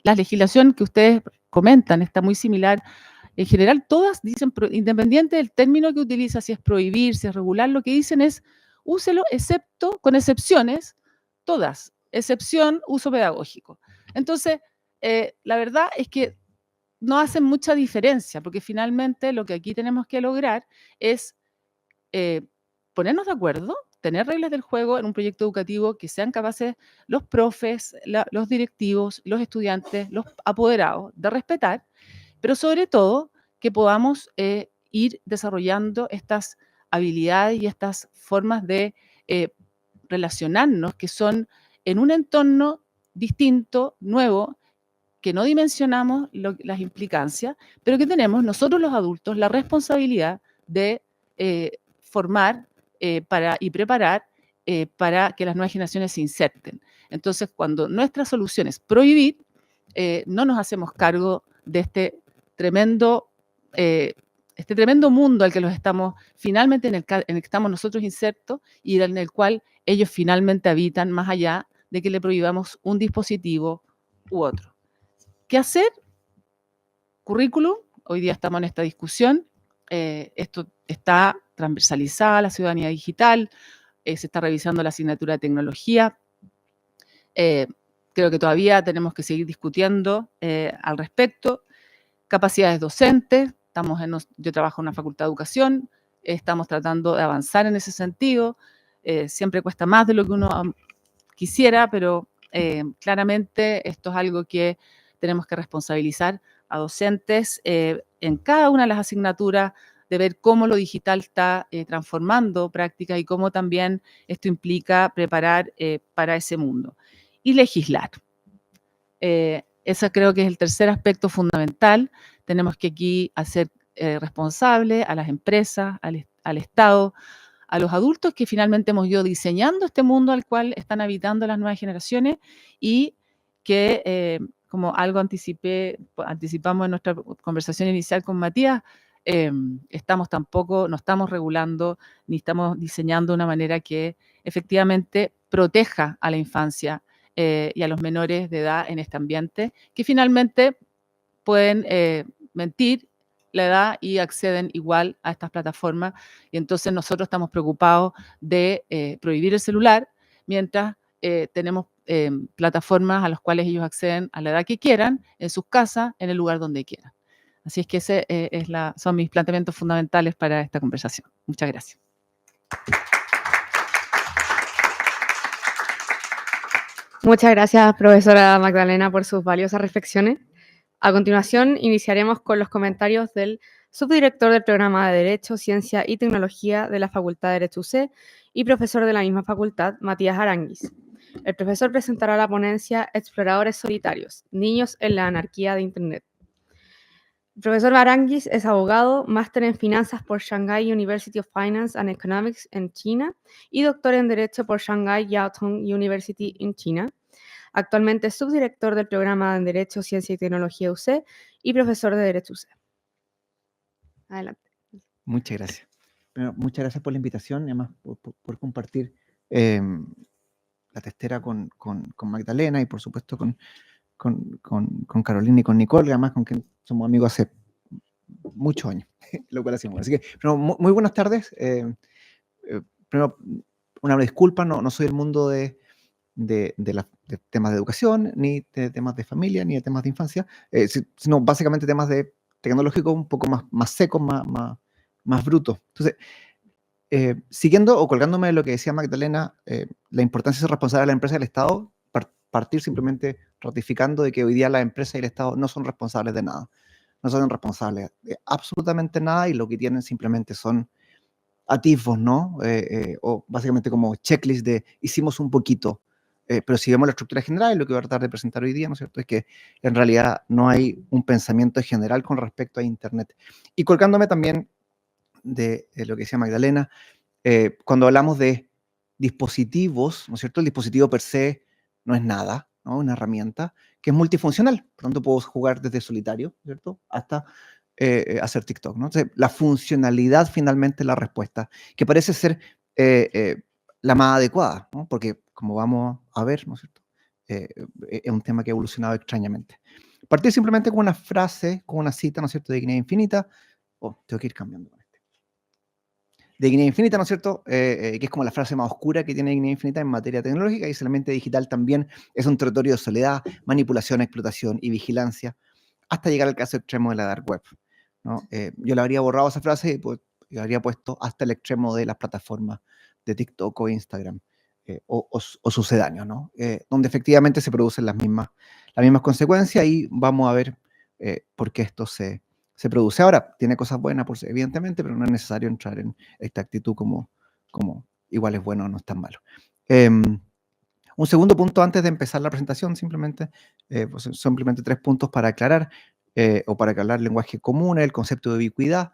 La legislación que ustedes comentan está muy similar. En general, todas dicen, independiente del término que utiliza, si es prohibir, si es regular, lo que dicen es úselo, excepto, con excepciones, todas, excepción, uso pedagógico. Entonces, la verdad es que no hacen mucha diferencia, porque finalmente lo que aquí tenemos que lograr es ponernos de acuerdo, tener reglas del juego en un proyecto educativo que sean capaces los profes, los directivos, los estudiantes, los apoderados de respetar, pero sobre todo que podamos ir desarrollando estas habilidades y estas formas de relacionarnos que son en un entorno distinto, nuevo, que no dimensionamos las implicancias, pero que tenemos nosotros los adultos la responsabilidad de formar y preparar para que las nuevas generaciones se inserten. Entonces, cuando nuestra solución es prohibir, no nos hacemos cargo de este tremendo mundo al que los estamos, finalmente en el que estamos nosotros insertos y en el cual ellos finalmente habitan, más allá de que le prohibamos un dispositivo u otro. ¿Qué hacer? Currículum. Hoy día estamos en esta discusión. Esto está transversalizada, la ciudadanía digital, se está revisando la asignatura de tecnología. Creo que todavía tenemos que seguir discutiendo al respecto. Capacidades docentes, yo trabajo en una facultad de educación, estamos tratando de avanzar en ese sentido. Siempre cuesta más de lo que uno quisiera, pero claramente esto es algo que tenemos que responsabilizar a docentes en cada una de las asignaturas, de ver cómo lo digital está transformando prácticas y cómo también esto implica preparar para ese mundo. Y legislar. Ese creo que es el tercer aspecto fundamental. Tenemos que aquí hacer responsable a las empresas, al Estado, a los adultos que finalmente hemos ido diseñando este mundo al cual están habitando las nuevas generaciones y que, como algo anticipamos en nuestra conversación inicial con Matías, no estamos regulando ni estamos diseñando de una manera que efectivamente proteja a la infancia y a los menores de edad en este ambiente, que finalmente pueden mentir la edad y acceden igual a estas plataformas. Y entonces nosotros estamos preocupados de prohibir el celular mientras tenemos plataformas a las cuales ellos acceden a la edad que quieran, en sus casas, en el lugar donde quieran. Así es que ese son mis planteamientos fundamentales para esta conversación. Muchas gracias. Muchas gracias, profesora Magdalena, por sus valiosas reflexiones. A continuación, iniciaremos con los comentarios del subdirector del programa de Derecho, Ciencia y Tecnología de la Facultad de Derecho UC y profesor de la misma facultad, Matías Aranguis. El profesor presentará la ponencia Exploradores Solitarios, Niños en la Anarquía de Internet. El profesor Aranguis es abogado, máster en Finanzas por Shanghai University of Finance and Economics en China y doctor en Derecho por Shanghai Jiaotong University en China. Actualmente es subdirector del programa en Derecho, Ciencia y Tecnología UC y profesor de Derecho UC. Adelante. Muchas gracias. Bueno, muchas gracias por la invitación y además por compartir la testera con Magdalena y por supuesto con Carolina y con Nicole, además con quien somos amigos hace muchos años, lo cual hacemos. Así que, pero muy buenas tardes. Primero, una disculpa, no soy del mundo de temas de educación, ni de temas de familia, ni de temas de infancia, sino básicamente temas de tecnológicos un poco más secos, más brutos. Entonces, siguiendo o colgándome de lo que decía Magdalena, la importancia de ser responsable de la empresa y del Estado, partir simplemente ratificando de que hoy día las empresas y el Estado no son responsables de nada. No son responsables de absolutamente nada y lo que tienen simplemente son atisbos, ¿no? O básicamente como checklist de hicimos un poquito. Pero si vemos la estructura general, lo que voy a tratar de presentar hoy día, ¿no es cierto?, es que en realidad no hay un pensamiento general con respecto a Internet. Y colgándome también de lo que decía Magdalena, cuando hablamos de dispositivos, ¿no es cierto?, el dispositivo per se no es nada, ¿no? Una herramienta que es multifuncional. Por lo tanto, puedo jugar desde solitario, ¿cierto?, hasta hacer TikTok, ¿no? Entonces, la funcionalidad finalmente es la respuesta, que parece ser la más adecuada, ¿no? Porque, como vamos a ver, ¿no es cierto?, es un tema que ha evolucionado extrañamente. Partir simplemente con una frase, con una cita, ¿no es cierto?, de Guinea Infinita. Tengo que ir cambiando con este. De Guinea Infinita, ¿no es cierto?, que es como la frase más oscura que tiene Guinea Infinita en materia tecnológica, y la mente digital también es un territorio de soledad, manipulación, explotación y vigilancia, hasta llegar al caso extremo de la dark web, ¿no? Yo le habría borrado esa frase y pues, yo habría puesto hasta el extremo de las plataformas de TikTok o Instagram o sucedáneos, ¿no? Donde efectivamente se producen las mismas consecuencias y vamos a ver por qué esto se produce. Ahora, tiene cosas buenas, evidentemente, pero no es necesario entrar en esta actitud como igual es bueno o no es tan malo. Un segundo punto antes de empezar la presentación, simplemente, pues simplemente 3 puntos para aclarar, o para aclarar el lenguaje común, el concepto de ubicuidad,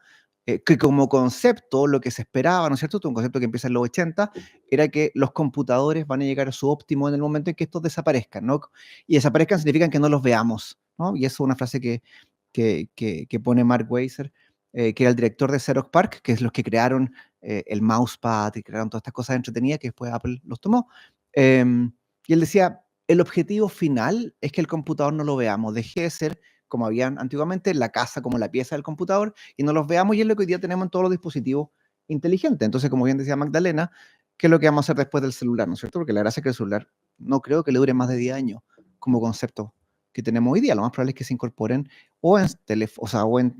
que como concepto, lo que se esperaba, ¿no es cierto?, un concepto que empieza en los 80, era que los computadores van a llegar a su óptimo en el momento en que estos desaparezcan, ¿no? Y desaparezcan significan que no los veamos, ¿no? Y eso es una frase que pone Mark Weiser, que era el director de Xerox PARC, que es los que crearon el mousepad y crearon todas estas cosas entretenidas que después Apple los tomó. Y él decía, el objetivo final es que el computador no lo veamos, deje de ser como habían antiguamente, la casa como la pieza del computador, y no los veamos, y es lo que hoy día tenemos en todos los dispositivos inteligentes. Entonces, como bien decía Magdalena, ¿qué es lo que vamos a hacer después del celular, no es cierto? Porque la gracia es que el celular no creo que le dure más de 10 años como concepto que tenemos hoy día. Lo más probable es que se incorporen o en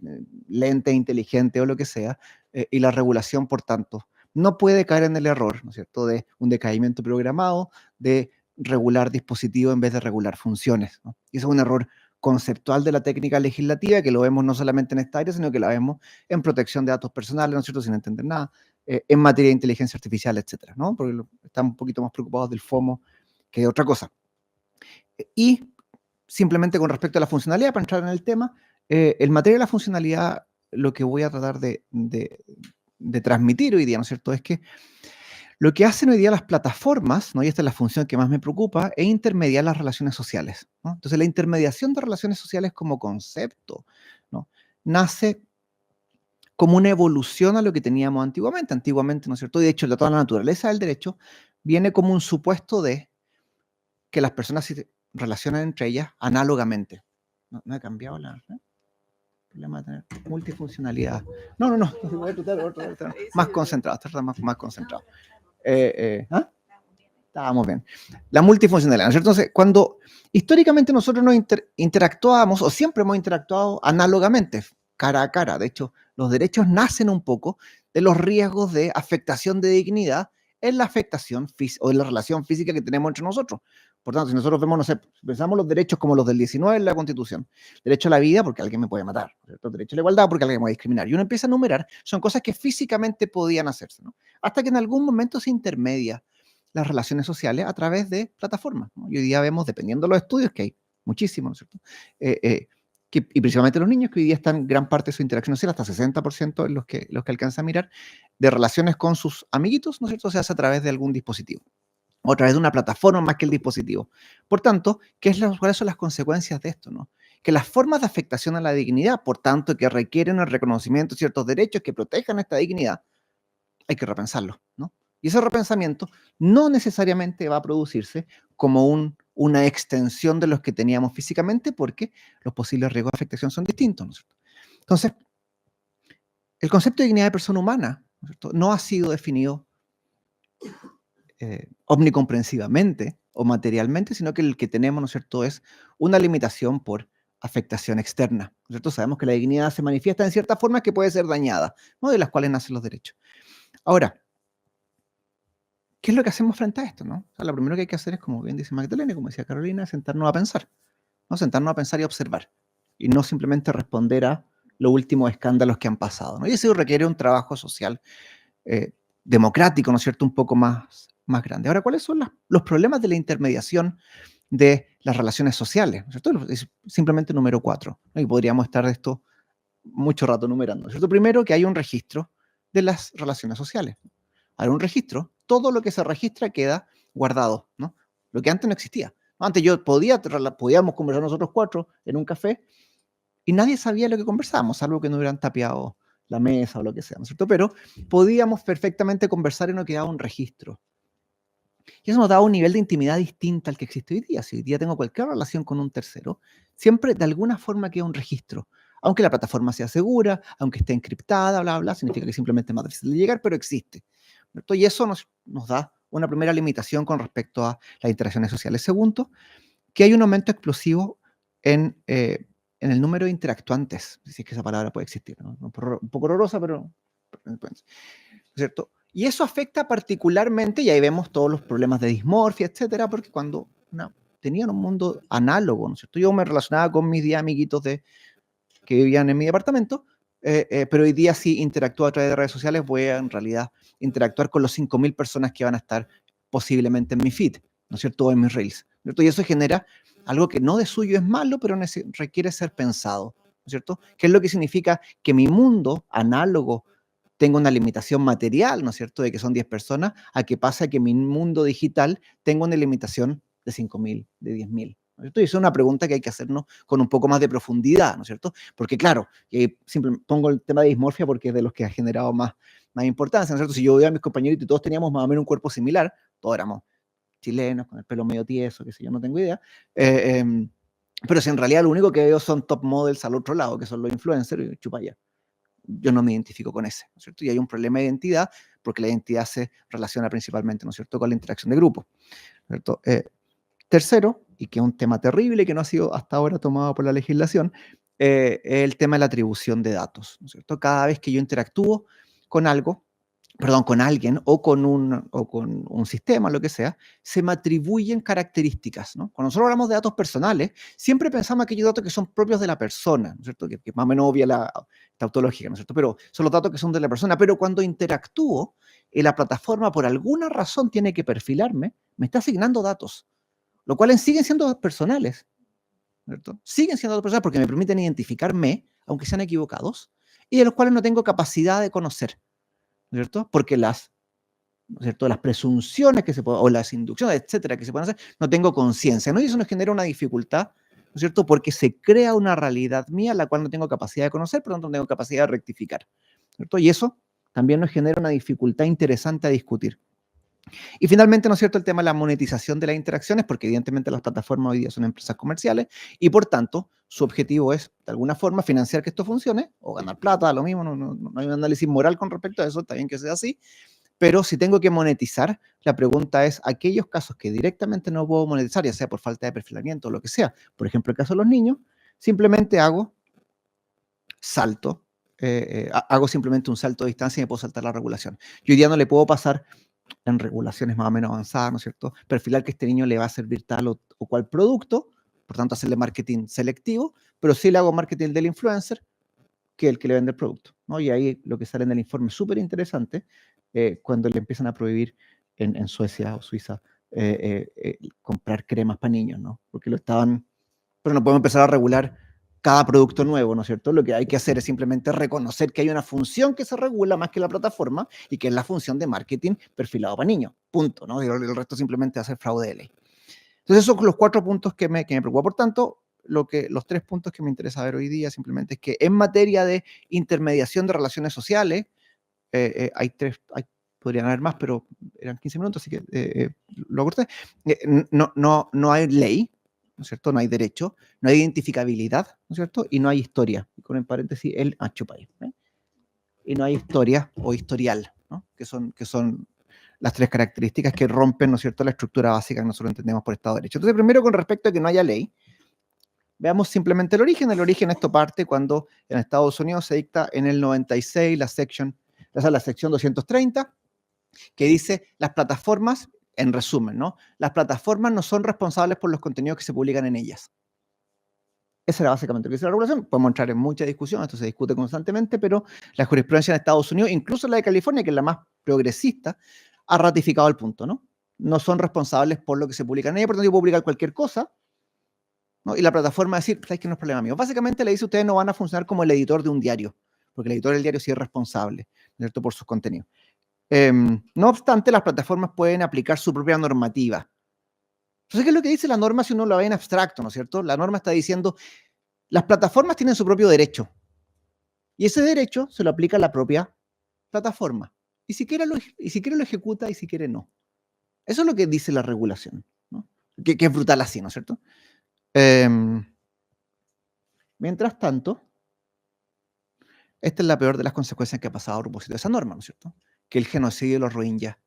lente inteligente o lo que sea, y la regulación, por tanto, no puede caer en el error, ¿no es cierto?, de un decaimiento programado, de regular dispositivos en vez de regular funciones, ¿no? Y eso es un error conceptual de la técnica legislativa, que lo vemos no solamente en esta área, sino que la vemos en protección de datos personales, ¿no es cierto?, sin entender nada, en materia de inteligencia artificial, etcétera, ¿no? Porque estamos un poquito más preocupados del FOMO que de otra cosa. Y simplemente con respecto a la funcionalidad, para entrar en el tema, en materia de la funcionalidad, lo que voy a tratar de transmitir hoy día, ¿no es cierto?, es que lo que hacen hoy día las plataformas, ¿no?, y esta es la función que más me preocupa, es intermediar las relaciones sociales, ¿no? Entonces, la intermediación de relaciones sociales como concepto, ¿no?, nace como una evolución a lo que teníamos antiguamente. Antiguamente, ¿no es cierto?, y de hecho, toda la naturaleza del derecho viene como un supuesto de que las personas se relacionan entre ellas análogamente. No he cambiado la... problema de tener multifuncionalidad. No. Voy a tratar más concentrado, más concentrado. Estábamos bien. La multifuncionalidad, ¿no es cierto? Entonces, cuando históricamente nosotros nos interactuábamos, o siempre hemos interactuado análogamente, cara a cara. De hecho, los derechos nacen un poco de los riesgos de afectación de dignidad en la afectación o en la relación física que tenemos entre nosotros. Por tanto, si nosotros vemos, no sé, pensamos los derechos como los del 19 en la Constitución, derecho a la vida porque alguien me puede matar, ¿cierto?, derecho a la igualdad porque alguien me puede discriminar, y uno empieza a enumerar, son cosas que físicamente podían hacerse, ¿no?, hasta que en algún momento se intermedia las relaciones sociales a través de plataformas, ¿no? Y hoy día vemos, dependiendo de los estudios, que hay muchísimos, ¿no es cierto?, y principalmente los niños, que hoy día están gran parte de su interacción social, hasta 60% en los que alcanza a mirar, de relaciones con sus amiguitos, ¿no es cierto?, se hace a través de algún dispositivo, o a través de una plataforma más que el dispositivo. Por tanto, ¿cuáles son las consecuencias de esto, no? Que las formas de afectación a la dignidad, por tanto, que requieren el reconocimiento de ciertos derechos que protejan esta dignidad, hay que repensarlo, ¿no? Y ese repensamiento no necesariamente va a producirse como una extensión de los que teníamos físicamente, porque los posibles riesgos de afectación son distintos, ¿no es cierto? Entonces, el concepto de dignidad de persona humana, ¿no es cierto?, no ha sido definido omnicomprensivamente o materialmente, sino que el que tenemos, ¿no es cierto?, es una limitación por afectación externa, ¿no es cierto? Sabemos que la dignidad se manifiesta en ciertas formas que puede ser dañada, ¿no?, de las cuales nacen los derechos. Ahora, ¿qué es lo que hacemos frente a esto, no? O sea, lo primero que hay que hacer es, como bien dice Magdalena, como decía Carolina, sentarnos a pensar, ¿no? Sentarnos a pensar y observar, y no simplemente responder a los últimos escándalos que han pasado, ¿no? Y eso requiere un trabajo social democrático, ¿no es cierto?, un poco más grande. Ahora, ¿cuáles son los problemas de la intermediación de las relaciones sociales, ¿no es cierto? Es simplemente número 4, ¿no? Y podríamos estar de esto mucho rato numerando, ¿no es cierto? Primero, que hay un registro de las relaciones sociales. Hay un registro, todo lo que se registra queda guardado, ¿no? Lo que antes no existía. Antes podíamos conversar nosotros 4 en un café y nadie sabía lo que conversábamos, salvo que no hubieran tapiado la mesa o lo que sea, ¿no es cierto? Pero podíamos perfectamente conversar y no quedaba un registro. Y eso nos daba un nivel de intimidad distinto al que existe hoy día. Si hoy día tengo cualquier relación con un tercero, siempre de alguna forma queda un registro. Aunque la plataforma sea segura, aunque esté encriptada, bla, bla, significa que simplemente es más difícil de llegar, pero existe, ¿cierto? Y eso nos da una primera limitación con respecto a las interacciones sociales. Segundo, que hay un aumento explosivo en el número de interactuantes, si es que esa palabra puede existir, ¿no? Un poco horrorosa, pero ¿cierto? Y eso afecta particularmente, y ahí vemos todos los problemas de dismorfia, etcétera, porque cuando tenían un mundo análogo, ¿no es cierto? Yo me relacionaba con mis 10 amiguitos que vivían en mi departamento, pero hoy día sí interactúo a través de redes sociales, voy a en realidad interactuar con los 5.000 personas que van a estar posiblemente en mi feed, ¿no es cierto?, o en mis reels, ¿cierto? Y eso genera algo que no de suyo es malo, pero requiere ser pensado, ¿no es cierto? ¿Qué es lo que significa que mi mundo análogo tenga una limitación material, ¿no es cierto?, de que son 10 personas, a que pasa que mi mundo digital tenga una limitación de 5.000, de 10.000? ¿No es cierto? Y eso es una pregunta que hay que hacernos con un poco más de profundidad, ¿no es cierto? Porque claro, siempre pongo el tema de dismorfia porque es de los que ha generado más importancia, ¿no es cierto? Si yo veo a mis compañeritos y todos teníamos más o menos un cuerpo similar, todos éramos chilenos, con el pelo medio tieso, que sé yo, no tengo idea, pero si en realidad lo único que veo son top models al otro lado, que son los influencers, y chupa ya. Yo no me identifico con ese, ¿no es cierto? Y hay un problema de identidad, porque la identidad se relaciona principalmente, ¿no es cierto?, con la interacción de grupo, ¿no es cierto? Tercero, y que es un tema terrible que no ha sido hasta ahora tomado por la legislación, es el tema de la atribución de datos, ¿no es cierto? Cada vez que yo interactúo con algo, perdón, con alguien o con un sistema, lo que sea, se me atribuyen características, ¿no? Cuando nosotros hablamos de datos personales, siempre pensamos aquellos datos que son propios de la persona, ¿no es cierto? Que más o menos obvia la tautológica, ¿no es cierto? Pero son los datos que son de la persona. Pero cuando interactúo, la plataforma por alguna razón tiene que perfilarme, me está asignando datos, lo cual siguen siendo datos personales, ¿cierto? Siguen siendo datos personales porque me permiten identificarme, aunque sean equivocados, y de los cuales no tengo capacidad de conocer, ¿cierto? Porque ¿no es cierto? Las presunciones que se pueden, o las inducciones, etcétera, que se pueden hacer, no tengo conciencia, ¿no? Y eso nos genera una dificultad, ¿no es cierto? Porque se crea una realidad mía la cual no tengo capacidad de conocer, por lo tanto no tengo capacidad de rectificar, ¿cierto? Y eso también nos genera una dificultad interesante a discutir. Y finalmente, ¿no es cierto?, el tema de la monetización de las interacciones, porque evidentemente las plataformas hoy día son empresas comerciales y por tanto su objetivo es, de alguna forma, financiar que esto funcione o ganar plata, lo mismo, no hay un análisis moral con respecto a eso, está bien que sea así, pero si tengo que monetizar, la pregunta es, aquellos casos que directamente no puedo monetizar, ya sea por falta de perfilamiento o lo que sea, por ejemplo, el caso de los niños, simplemente hago simplemente un salto de distancia y me puedo saltar la regulación. Yo hoy día no le puedo pasar en regulaciones más o menos avanzadas, ¿no es cierto? Perfilar que este niño le va a servir tal o cual producto, por tanto hacerle marketing selectivo, pero sí le hago marketing del influencer que el que le vende el producto, ¿no? Y ahí lo que sale en el informe es súper interesante cuando le empiezan a prohibir en Suecia o Suiza comprar cremas para niños, ¿no? Porque pero no podemos empezar a regular cada producto nuevo, ¿no es cierto? Lo que hay que hacer es simplemente reconocer que hay una función que se regula más que la plataforma y que es la función de marketing perfilado para niños, punto, ¿no? Y el resto simplemente hacer fraude de ley. Entonces esos son los 4 puntos que me preocupan. Por tanto, los 3 puntos que me interesa ver hoy día simplemente es que en materia de intermediación de relaciones sociales, hay 3, podrían haber más, pero eran 15 minutos, así que lo corté. No hay ley, ¿no es cierto? No hay derecho, no hay identificabilidad, ¿no es cierto? Y no hay historia. Y con en paréntesis, el achupay. Y no hay historia o historial, ¿no? Que son las 3 características que rompen, ¿no es cierto?, la estructura básica que nosotros entendemos por Estado de Derecho. Entonces, primero, con respecto a que no haya ley, veamos simplemente el origen. El origen, esto parte cuando en Estados Unidos se dicta en el 96 la sección 230, que dice las plataformas, en resumen, ¿no? Las plataformas no son responsables por los contenidos que se publican en ellas. Esa era básicamente lo que dice la regulación. Podemos entrar en mucha discusión, esto se discute constantemente, pero la jurisprudencia en Estados Unidos, incluso la de California, que es la más progresista, ha ratificado el punto, ¿no? No son responsables por lo que se publica en ella, por lo tanto yo puedo publicar cualquier cosa, ¿no? Y la plataforma decir, ¿sabes que no es problema mío? Básicamente le dice, ustedes no van a funcionar como el editor de un diario, porque el editor del diario sí es responsable, ¿cierto?, por sus contenidos. No obstante, las plataformas pueden aplicar su propia normativa. Entonces, ¿qué es lo que dice la norma si uno la ve en abstracto, ¿no es cierto? La norma está diciendo, las plataformas tienen su propio derecho, y ese derecho se lo aplica a la propia plataforma. Y si quiere lo ejecuta, y si quiere no. Eso es lo que dice la regulación, ¿no? Que es brutal así, ¿no es cierto? Mientras tanto, esta es la peor de las consecuencias que ha pasado a propósito de esa norma, ¿no es cierto? Que el genocidio de los Rohingya,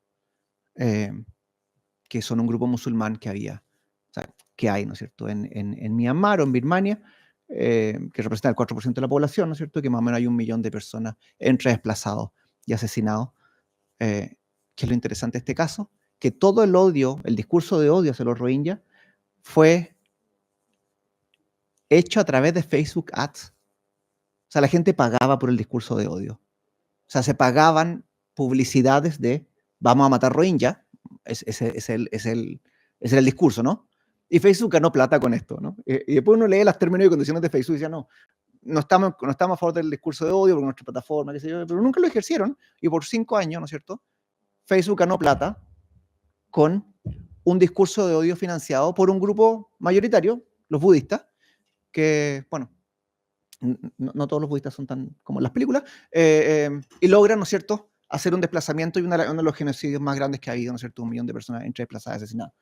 que son un grupo musulmán que hay, ¿no es cierto?, en Myanmar o en Birmania, que representa el 4% de la población, ¿no es cierto?, que más o menos hay 1 millón de personas entre desplazados y asesinados. ¿Qué es lo interesante de este caso? Que todo el odio, el discurso de odio hacia los Rohingya fue hecho a través de Facebook Ads. O sea, la gente pagaba por el discurso de odio. O sea, se pagaban publicidades de vamos a matar Rohingya. Ese era el discurso, ¿no? Y Facebook ganó plata con esto, ¿no? Y después uno lee los términos y condiciones de Facebook y dice, no estamos a favor del discurso de odio por nuestra plataforma, qué sé yo, pero nunca lo ejercieron. Y por 5 años, ¿no es cierto?, Facebook ganó plata con un discurso de odio financiado por un grupo mayoritario, los budistas, que, bueno, no todos los budistas son tan como en las películas, y logran, ¿no es cierto?, hacer un desplazamiento y uno de los genocidios más grandes que ha habido, ¿no es cierto?, 1 millón de personas entre desplazadas y asesinadas.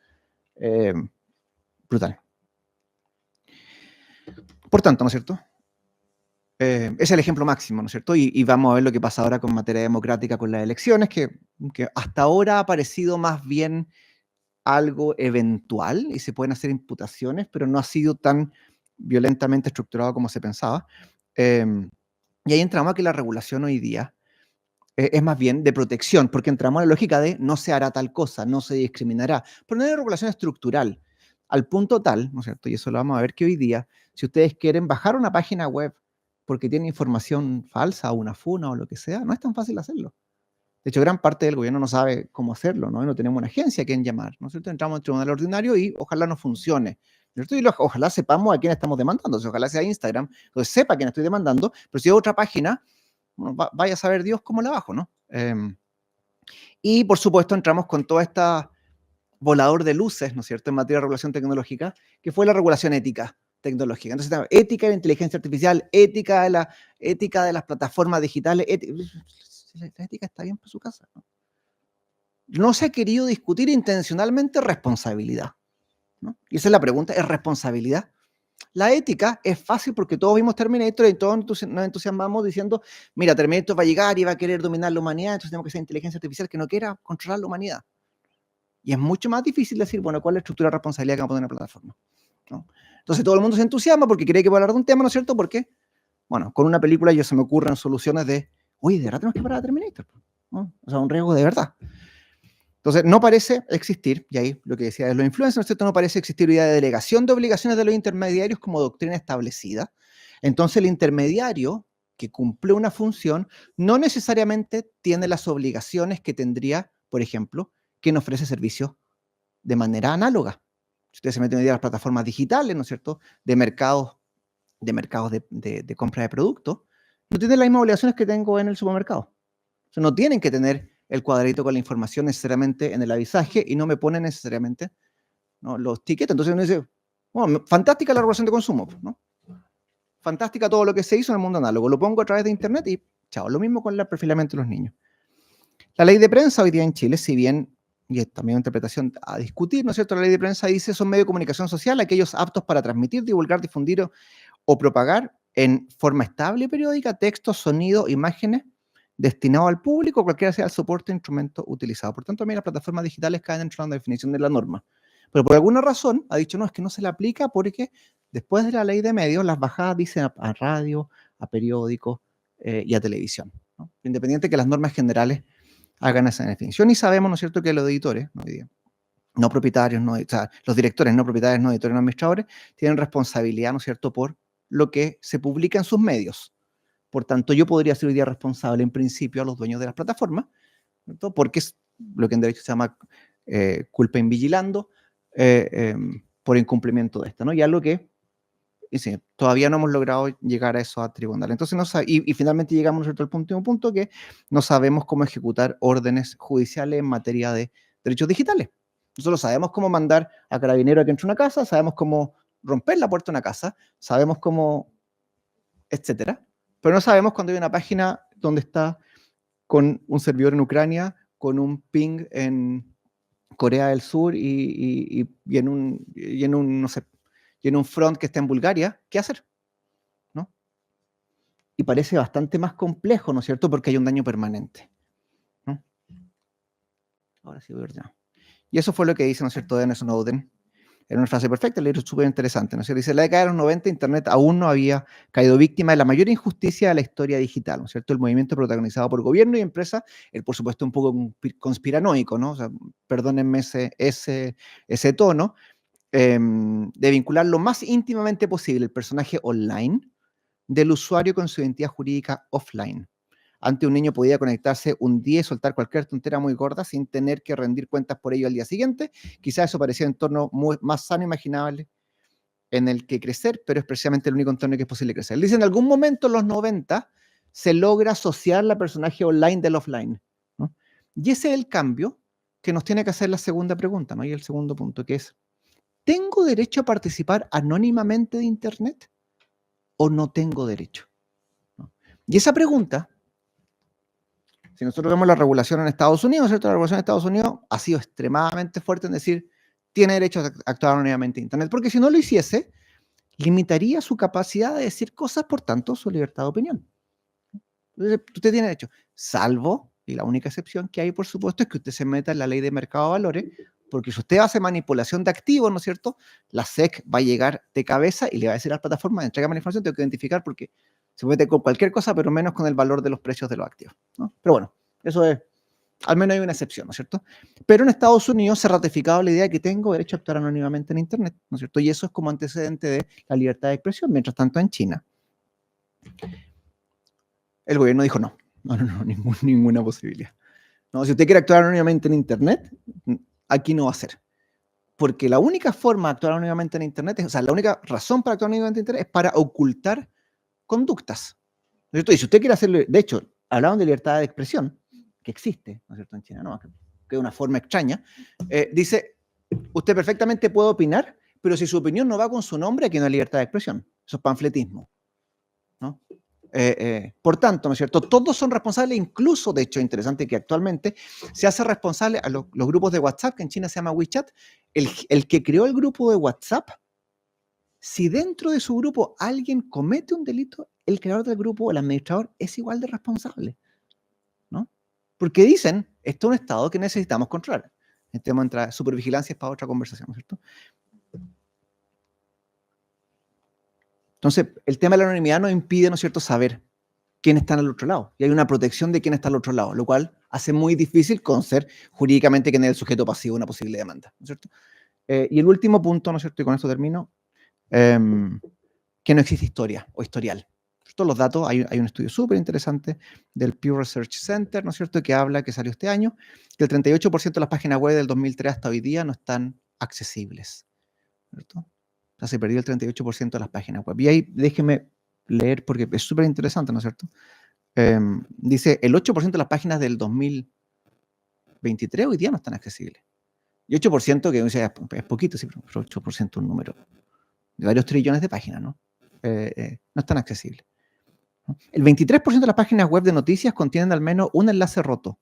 Brutal. Por tanto, ¿no es cierto?, ese es el ejemplo máximo, ¿no es cierto? Y vamos a ver lo que pasa ahora con materia democrática, con las elecciones, que hasta ahora ha parecido más bien algo eventual y se pueden hacer imputaciones, pero no ha sido tan violentamente estructurado como se pensaba. Y ahí entramos a que la regulación hoy día es más bien de protección, porque entramos en la lógica de no se hará tal cosa, no se discriminará, pero no hay una regulación estructural, al punto tal, ¿no es cierto? Y eso lo vamos a ver que hoy día, si ustedes quieren bajar una página web porque tiene información falsa o una funa o lo que sea, no es tan fácil hacerlo. De hecho, gran parte del gobierno no sabe cómo hacerlo, ¿no? Y no tenemos una agencia a quien llamar, ¿no es cierto? Entramos en el tribunal ordinario y ojalá no funcione, ¿no es cierto? Y ojalá sepamos a quién estamos demandando, o sea, ojalá sea Instagram, entonces sepa a quién estoy demandando, pero si es otra página, bueno, vaya a saber Dios cómo la bajo, ¿no? Y por supuesto entramos con toda esta volador de luces, ¿no es cierto?, en materia de regulación tecnológica, que fue la regulación ética tecnológica. Entonces, ética de la inteligencia artificial, ética de las plataformas digitales, la ética está bien para su casa, ¿no? No se ha querido discutir intencionalmente responsabilidad, ¿no? Y esa es la pregunta, ¿es responsabilidad? La ética es fácil porque todos vimos Terminator y todos nos entusiasmamos diciendo, mira, Terminator va a llegar y va a querer dominar la humanidad, entonces tenemos que ser inteligencia artificial que no quiera controlar la humanidad. Y es mucho más difícil decir, bueno, ¿cuál es la estructura de responsabilidad que vamos a poner en la plataforma? ¿No? Entonces todo el mundo se entusiasma porque cree que va a hablar de un tema, ¿no es cierto? Porque, bueno, con una película ya se me ocurren soluciones de, oye, de verdad tenemos que parar a Terminator, ¿no? O sea, un riesgo de verdad. Entonces, no parece existir, y ahí lo que decía de los influencers, ¿no es cierto? No parece existir idea de delegación de obligaciones de los intermediarios como doctrina establecida. Entonces, el intermediario que cumple una función no necesariamente tiene las obligaciones que tendría, por ejemplo, quien ofrece servicios de manera análoga. Si ustedes se meten hoy día a las plataformas digitales, ¿no es cierto?, de mercados de compra de productos, no tienen las mismas obligaciones que tengo en el supermercado. O sea, no tienen que tener el cuadrito con la información necesariamente en el avisaje y no me ponen necesariamente, ¿no?, los tickets. Entonces uno dice, bueno, fantástica la regulación de consumo, ¿no? Fantástica todo lo que se hizo en el mundo análogo. Lo pongo a través de internet y chao. Lo mismo con el perfilamiento de los niños. La ley de prensa hoy día en Chile, si bien, y es también una interpretación a discutir, ¿no es cierto? La ley de prensa dice son medios de comunicación social aquellos aptos para transmitir, divulgar, difundir o propagar en forma estable y periódica textos, sonidos, imágenes destinados al público, cualquiera sea el soporte o instrumento utilizado. Por tanto, a mí las plataformas digitales caen dentro de la definición de la norma. Pero por alguna razón ha dicho, no, es que no se le aplica porque después de la ley de medios, las bajadas dicen a radio, a periódicos y a televisión, ¿no? Independiente que las normas generales hagan esa definición. Y sabemos, ¿no es cierto?, que los editores, no propietarios, o sea, los directores, no propietarios, no editores, no administradores, tienen responsabilidad, ¿no es cierto?, por lo que se publica en sus medios. Por tanto, yo podría ser hoy día responsable, en principio, a los dueños de las plataformas, ¿cierto?, porque es lo que en derecho se llama culpa in vigilando, por incumplimiento de esta, ¿no? Y algo que sí, todavía no hemos logrado llegar a eso a tribunal. Entonces, y finalmente llegamos, ¿no es cierto?, al último punto, que no sabemos cómo ejecutar órdenes judiciales en materia de derechos digitales. Nosotros sabemos cómo mandar a carabinero a que entre a una casa, sabemos cómo romper la puerta de una casa, sabemos cómo, etcétera, pero no sabemos cuando hay una página donde está con un servidor en Ucrania, con un ping en Corea del Sur y en un, no sé, y en un front que está en Bulgaria, ¿qué hacer? ¿No? Y parece bastante más complejo, ¿no es cierto?, porque hay un daño permanente, ¿no? Ahora sí voy a ver ya. Y eso fue lo que dice, ¿no es cierto?, Edward Snowden. Era una frase perfecta, el libro es súper interesante, ¿no es cierto? Dice, en la década de los 90, Internet aún no había caído víctima de la mayor injusticia de la historia digital, ¿no es cierto? El movimiento protagonizado por gobierno y empresa, el por supuesto un poco conspiranoico, ¿no? O sea, perdónenme ese tono, de vincular lo más íntimamente posible el personaje online del usuario con su identidad jurídica offline. Antes un niño podía conectarse un día y soltar cualquier tontera muy gorda sin tener que rendir cuentas por ello al día siguiente. Quizás eso parecía un entorno más sano e imaginable en el que crecer, pero es precisamente el único entorno en el que es posible crecer. Dice, en algún momento en los 90 se logra asociar la personaje online del offline, ¿no? Y ese es el cambio que nos tiene que hacer la segunda pregunta, ¿no? Y el segundo punto, que es, ¿tengo derecho a participar anónimamente de Internet o no tengo derecho? ¿No? Y esa pregunta, si nosotros vemos la regulación en Estados Unidos, ¿cierto? La regulación en Estados Unidos ha sido extremadamente fuerte en decir, tiene derecho a actuar anónimamente en Internet, porque si no lo hiciese, limitaría su capacidad de decir cosas, por tanto, su libertad de opinión. Entonces, usted tiene derecho, salvo, y la única excepción que hay, por supuesto, es que usted se meta en la ley de mercado de valores, porque si usted hace manipulación de activos, ¿no es cierto?, la SEC va a llegar de cabeza y le va a decir a las plataformas, entrégame la información, tengo que identificar porque se mete con cualquier cosa, pero menos con el valor de los precios de los activos, ¿no? Pero bueno, Eso es, al menos hay una excepción, ¿no es cierto? Pero en Estados Unidos se ha ratificado la idea de que tengo derecho a actuar anónimamente en Internet, ¿no es cierto? Y eso es como antecedente de la libertad de expresión. Mientras tanto, en China, el gobierno dijo no, ninguna posibilidad. No, si usted quiere actuar anónimamente en Internet, aquí no va a ser. Porque la única forma de actuar anónimamente en Internet, o sea, la única razón para actuar anónimamente en Internet es para ocultar conductas, ¿no es cierto? Y si usted quiere hacerlo, de hecho, hablaban de libertad de expresión, que existe, ¿no es cierto?, en China, ¿no? Que es una forma extraña, dice, usted perfectamente puede opinar, pero si su opinión no va con su nombre, aquí no hay libertad de expresión. Eso es panfletismo, ¿no? Por tanto, ¿no es cierto?, todos son responsables, incluso, de hecho, interesante que actualmente se hace responsable a los grupos de WhatsApp, que en China se llama WeChat, el que creó el grupo de WhatsApp, si dentro de su grupo alguien comete un delito, el creador del grupo o el administrador es igual de responsable, ¿no? Porque dicen, esto es un estado que necesitamos controlar. El tema de supervigilancia es para otra conversación, ¿no es cierto? Entonces, el tema de la anonimidad nos impide, ¿no es cierto?, saber quién está al otro lado. Y hay una protección de quién está al otro lado, lo cual hace muy difícil conocer jurídicamente quién es el sujeto pasivo de una posible demanda, ¿no es cierto? Y el último punto, ¿no es cierto?, y con esto termino, que no existe historia o historial. Todos los datos, hay un estudio súper interesante del Pew Research Center, ¿no es cierto?, que habla, que salió este año, que el 38% de las páginas web del 2003 hasta hoy día no están accesibles, ¿cierto? O sea, se perdió el 38% de las páginas web. Y ahí déjeme leer porque es súper interesante, ¿no es cierto? Dice, el 8% de las páginas del 2023 hoy día no están accesibles. Y 8% que es poquito, sí, pero 8% es un número de varios trillones de páginas, ¿no? No están accesibles. El 23% de las páginas web de noticias contienen al menos un enlace roto,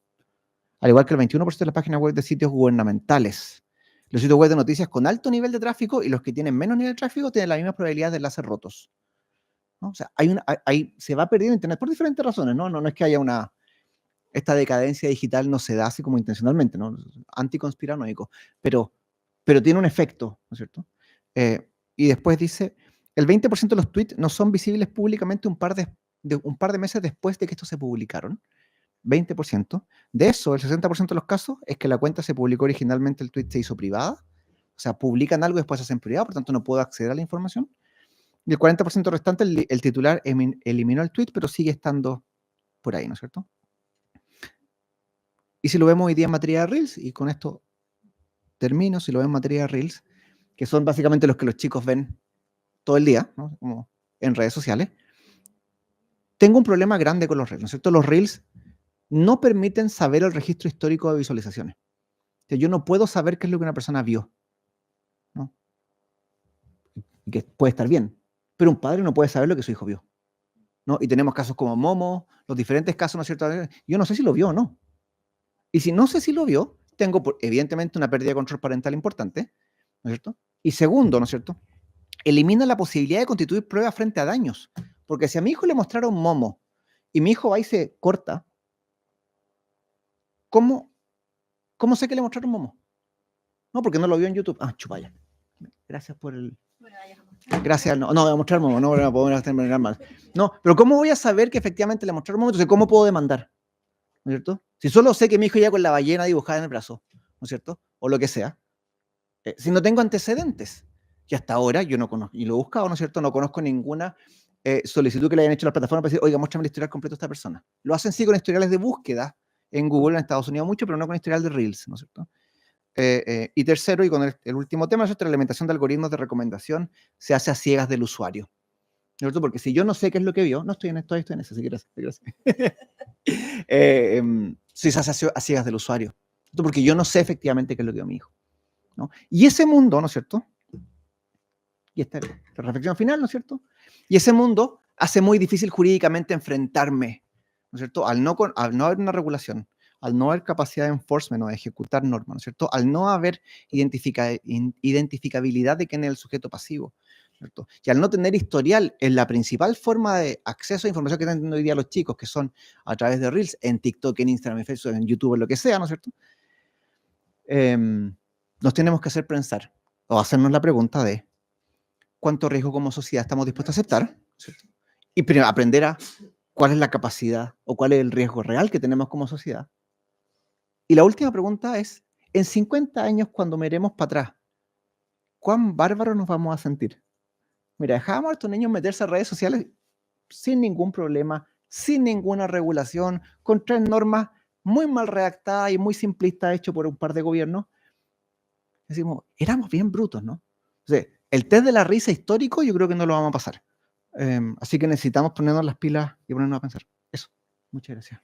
al igual que el 21% de las páginas web de sitios gubernamentales. Los sitios web de noticias con alto nivel de tráfico y los que tienen menos nivel de tráfico tienen la misma probabilidad de enlaces rotos, ¿no? O sea, se va perdiendo Internet por diferentes razones, ¿no? No es que haya esta decadencia digital no se da así como intencionalmente, ¿no? Anticonspiranoico, pero tiene un efecto, ¿no es cierto? Y después dice, el 20% de los tweets no son visibles públicamente un par de meses después de que estos se publicaron. 20%. De eso, el 60% de los casos es que la cuenta se publicó originalmente, el tweet se hizo privada, o sea, publican algo y después se hacen privado, por tanto no puedo acceder a la información. Y el 40% restante, el titular eliminó el tweet, pero sigue estando por ahí, ¿no es cierto? Y si lo vemos hoy día en materia de Reels, y con esto termino, si lo vemos en materia de Reels, que son básicamente los que los chicos ven todo el día, ¿no?, como en redes sociales, tengo un problema grande con los Reels, ¿no es cierto? Los Reels no permiten saber el registro histórico de visualizaciones. O sea, yo no puedo saber qué es lo que una persona vio, ¿no? Y que puede estar bien, pero un padre no puede saber lo que su hijo vio, ¿no? Y tenemos casos como Momo, los diferentes casos, ¿no es cierto? Yo no sé si lo vio o no. Y si no sé si lo vio, tengo evidentemente una pérdida de control parental importante, ¿no es cierto? Y segundo, ¿no es cierto?, elimina la posibilidad de constituir pruebas frente a daños. Porque si a mi hijo le mostraron Momo y mi hijo va y se corta, ¿cómo sé que le mostraron Momo? No, porque no lo vio en YouTube. Ah, chupaya. Gracias por el... Gracias. No voy a mostrar Momo, no voy a poder terminar mal. No, pero ¿cómo voy a saber que efectivamente le mostraron Momo? Entonces, ¿cómo puedo demandar? ¿No es cierto? Si solo sé que mi hijo ya con la ballena dibujada en el brazo, ¿no es cierto? O lo que sea. Si no tengo antecedentes. Y hasta ahora yo no conozco, y lo he buscado, ¿no es cierto? No conozco ninguna solicitud que le hayan hecho a las plataformas para decir, oiga, muéstrame el historial completo de esta persona. Lo hacen sí con historiales de búsqueda en Google, en Estados Unidos mucho, pero no con historial de Reels, ¿no es cierto? Y tercero, y con el último tema, ¿no es cierto?, la implementación de algoritmos de recomendación se hace a ciegas del usuario, ¿no es cierto? Porque si yo no sé qué es lo que vio, no estoy en esto, estoy en eso, así que gracias. Si se hace a ciegas del usuario, ¿no? Porque yo no sé efectivamente qué es lo que vio mi hijo, ¿no? Y ese mundo, ¿no es cierto?, y esta es la reflexión final, ¿no es cierto?, y ese mundo hace muy difícil jurídicamente enfrentarme, ¿no es cierto?, al no haber una regulación, al no haber capacidad de enforcement o de ejecutar normas, ¿no es cierto?, al no haber identificabilidad de quién es el sujeto pasivo, ¿cierto?, y al no tener historial en la principal forma de acceso a información que están teniendo hoy día los chicos, que son a través de Reels, en TikTok, en Instagram, en Facebook, en YouTube, en lo que sea, ¿no es cierto?, nos tenemos que hacer pensar o hacernos la pregunta de cuánto riesgo como sociedad estamos dispuestos a aceptar, ¿cierto?, y aprender a cuál es la capacidad o cuál es el riesgo real que tenemos como sociedad. Y la última pregunta es, en 50 años, cuando miremos para atrás, ¿cuán bárbaros nos vamos a sentir? Mira, dejábamos a estos niños meterse a redes sociales sin ningún problema, sin ninguna regulación, con 3 normas muy mal redactadas y muy simplistas hechas por un par de gobiernos. Decimos, éramos bien brutos, ¿no? O sea, el test de la risa histórico yo creo que no lo vamos a pasar. Así que necesitamos ponernos las pilas y ponernos a pensar. Eso. Muchas gracias.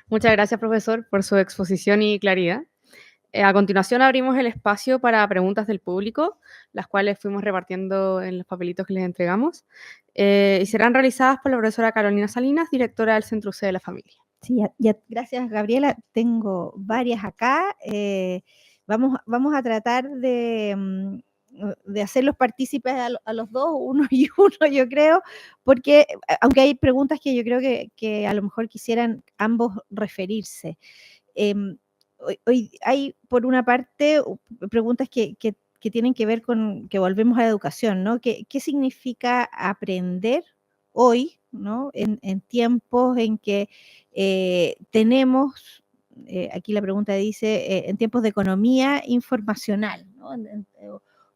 Muchas gracias, profesor, por su exposición y claridad. A continuación abrimos el espacio para preguntas del público, las cuales fuimos repartiendo en los papelitos que les entregamos, y serán realizadas por la profesora Carolina Salinas, directora del Centro UC de la Familia. Sí, gracias, Gabriela. Tengo varias acá. Vamos a tratar de hacerlos partícipes a los dos, uno y uno, yo creo, porque aunque hay preguntas que yo creo que a lo mejor quisieran ambos referirse. Hoy hay, por una parte, preguntas que tienen que ver con que volvemos a la educación, ¿no? ¿Qué significa aprender hoy, ¿no? En tiempos en que tenemos, aquí la pregunta dice, en tiempos de economía informacional, ¿no?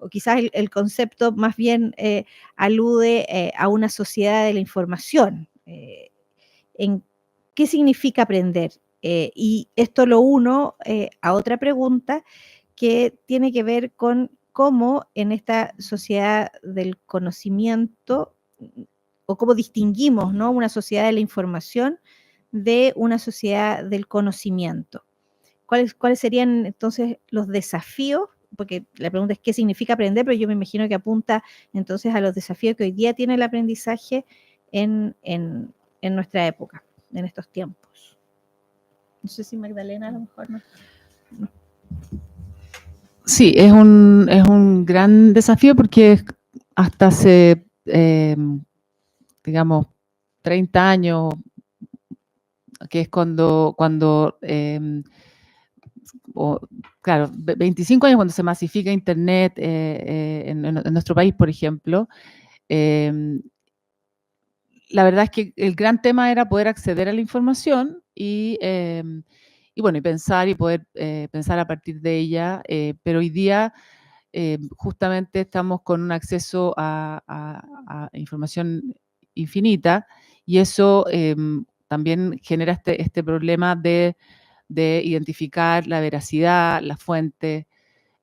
O quizás el concepto más bien alude a una sociedad de la información. ¿En qué significa aprender? Y esto lo uno a otra pregunta que tiene que ver con cómo en esta sociedad del conocimiento o cómo distinguimos, ¿no?, una sociedad de la información de una sociedad del conocimiento. ¿Cuáles serían entonces los desafíos? Porque la pregunta es qué significa aprender, pero yo me imagino que apunta entonces a los desafíos que hoy día tiene el aprendizaje en nuestra época, en estos tiempos. No sé si Magdalena a lo mejor no. Sí, es un gran desafío porque hasta hace, digamos, 30 años, que es cuando claro, 25 años cuando se masifica Internet en nuestro país, por ejemplo, la verdad es que el gran tema era poder acceder a la información y bueno, y pensar y poder pensar a partir de ella, pero hoy día justamente estamos con un acceso a información infinita y eso también genera este problema de identificar la veracidad, la fuente,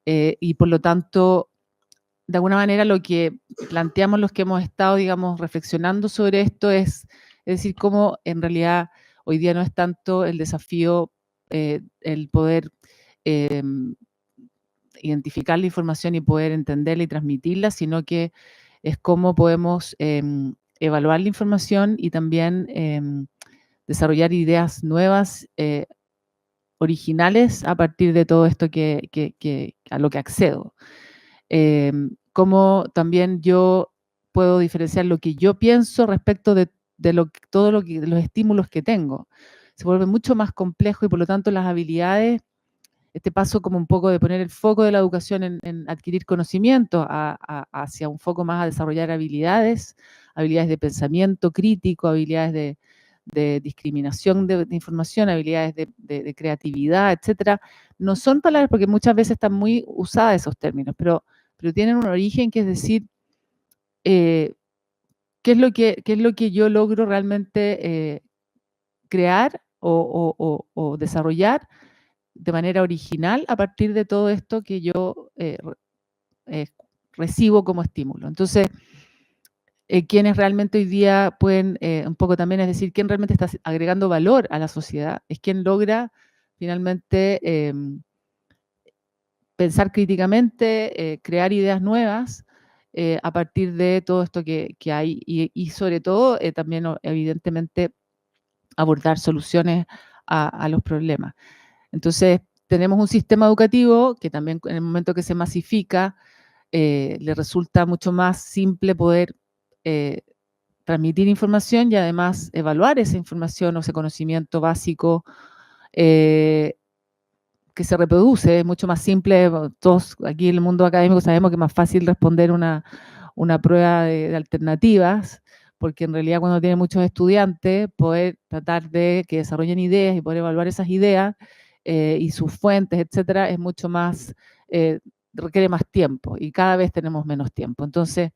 y por lo tanto, de alguna manera lo que planteamos los que hemos estado, digamos, reflexionando sobre esto es decir, cómo en realidad hoy día no es tanto el desafío el poder identificar la información y poder entenderla y transmitirla, sino que es cómo podemos evaluar la información y también desarrollar ideas nuevas, originales a partir de todo esto a lo que accedo. Cómo también yo puedo diferenciar lo que yo pienso respecto de los estímulos que tengo. Se vuelve mucho más complejo y por lo tanto las habilidades, este paso como un poco de poner el foco de la educación en adquirir conocimiento hacia un foco más a desarrollar habilidades de pensamiento crítico, habilidades de discriminación de información, habilidades de creatividad, etcétera, no son palabras porque muchas veces están muy usadas esos términos, pero tienen un origen que es decir, ¿qué es lo que yo logro realmente crear o desarrollar de manera original a partir de todo esto que yo recibo como estímulo? Entonces, quienes realmente hoy día pueden, un poco también, es decir, quién realmente está agregando valor a la sociedad, es quien logra finalmente pensar críticamente, crear ideas nuevas a partir de todo esto que hay y sobre todo también evidentemente abordar soluciones a los problemas. Entonces, tenemos un sistema educativo que también en el momento que se masifica, le resulta mucho más simple poder transmitir información y además evaluar esa información o ese conocimiento básico que se reproduce, es mucho más simple. Todos aquí en el mundo académico sabemos que es más fácil responder una prueba de alternativas, porque en realidad cuando tiene muchos estudiantes, poder tratar de que desarrollen ideas y poder evaluar esas ideas y sus fuentes, etcétera, es mucho más, requiere más tiempo y cada vez tenemos menos tiempo. Entonces,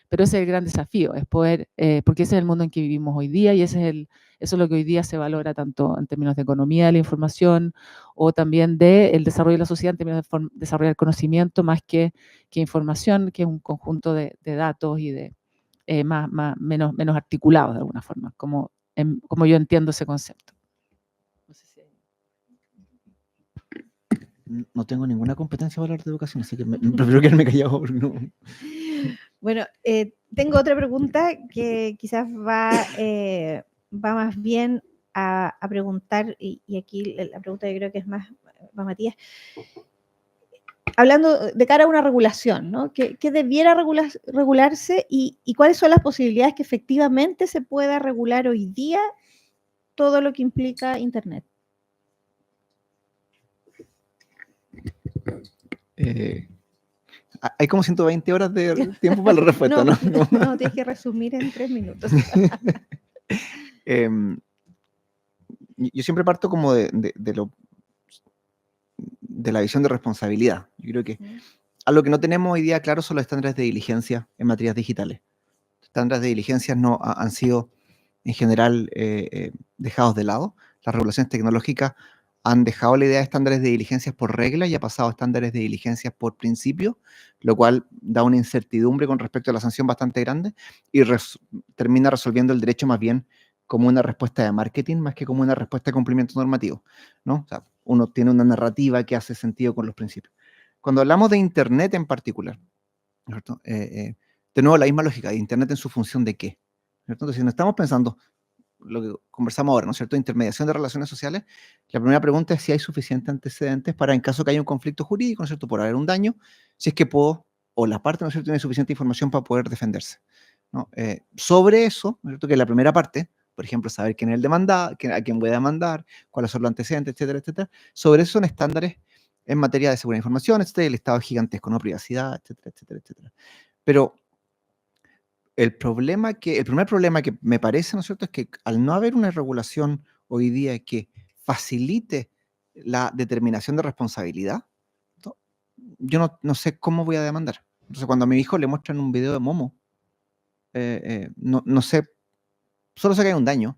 pero ese es el gran desafío, es poder, porque ese es el mundo en que vivimos hoy día y eso es lo que hoy día se valora tanto en términos de economía de la información o también del desarrollo de la sociedad en términos de desarrollar conocimiento más que información, que es un conjunto de datos y de menos articulados de alguna forma, como yo entiendo ese concepto. No sé si No tengo ninguna competencia para hablar de educación, así que prefiero quedarme callado porque no. Bueno, tengo otra pregunta que quizás va más bien a preguntar, y aquí la pregunta yo creo que es más para Matías. Hablando de cara a una regulación, ¿no? ¿Qué debiera regularse y cuáles son las posibilidades que efectivamente se pueda regular hoy día todo lo que implica Internet? Hay como 120 horas de tiempo para la respuesta, ¿no? No, tienes que resumir en 3 minutos. Yo siempre parto como de la visión de responsabilidad. Yo creo que algo que no tenemos hoy día claro son los estándares de diligencia en materias digitales. Los estándares de diligencia no han sido en general dejados de lado. Las regulaciones tecnológicas han dejado la idea de estándares de diligencia por regla y ha pasado a estándares de diligencia por principio, lo cual da una incertidumbre con respecto a la sanción bastante grande y termina resolviendo el derecho más bien como una respuesta de marketing más que como una respuesta de cumplimiento normativo, ¿no? O sea, uno tiene una narrativa que hace sentido con los principios. Cuando hablamos de Internet en particular, ¿cierto? De nuevo la misma lógica, de Internet en su función de qué, ¿cierto? Entonces, si no estamos pensando lo que conversamos ahora, ¿no es cierto? Intermediación de relaciones sociales. La primera pregunta es si hay suficientes antecedentes para, en caso que haya un conflicto jurídico, ¿no es cierto? Por haber un daño, si es que puedo, o la parte, ¿no es cierto?, tiene suficiente información para poder defenderse, ¿no? Sobre eso, ¿no es cierto?, que es la primera parte, por ejemplo, saber quién es el demandado, a quién voy a demandar, cuáles son los antecedentes, etcétera, etcétera. Sobre eso son estándares en materia de seguridad de información, etcétera, el Estado es gigantesco, ¿no? Privacidad, etcétera, etcétera, etcétera. Pero el primer problema que me parece, ¿no es cierto?, es que al no haber una regulación hoy día que facilite la determinación de responsabilidad, ¿no? Yo no sé cómo voy a demandar. Entonces, cuando a mi hijo le muestran un video de Momo, no sé, solo sé que hay un daño,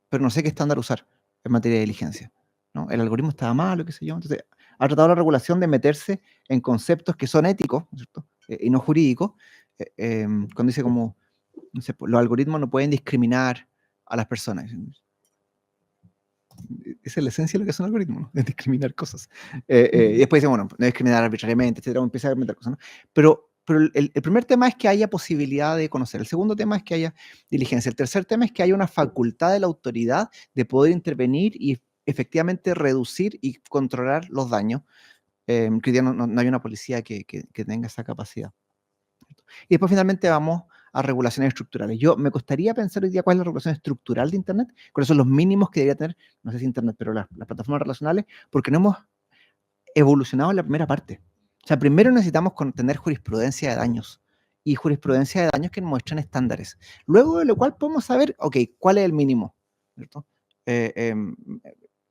pero no sé qué estándar usar en materia de diligencia, ¿no? El algoritmo estaba malo, qué sé yo. Entonces, ha tratado la regulación de meterse en conceptos que son éticos, ¿no es cierto?, y no jurídicos, cuando dice como, no sé, los algoritmos no pueden discriminar a las personas. Esa es la esencia de lo que es un algoritmo, ¿no? Es discriminar cosas. Y después dice, bueno, no discriminar arbitrariamente, etcétera, empieza a meter cosas, ¿no? Pero el primer tema es que haya posibilidad de conocer. El segundo tema es que haya diligencia. El tercer tema es que haya una facultad de la autoridad de poder intervenir y efectivamente reducir y controlar los daños. Que hoy día no hay una policía que tenga esa capacidad. Y después finalmente vamos a regulaciones estructurales. Me costaría pensar hoy día cuál es la regulación estructural de Internet, cuáles son los mínimos que debería tener, no sé si Internet, pero las plataformas relacionales, porque no hemos evolucionado en la primera parte. O sea, primero necesitamos tener jurisprudencia de daños y jurisprudencia de daños que muestran estándares. Luego de lo cual podemos saber, ok, cuál es el mínimo, ¿cierto? Es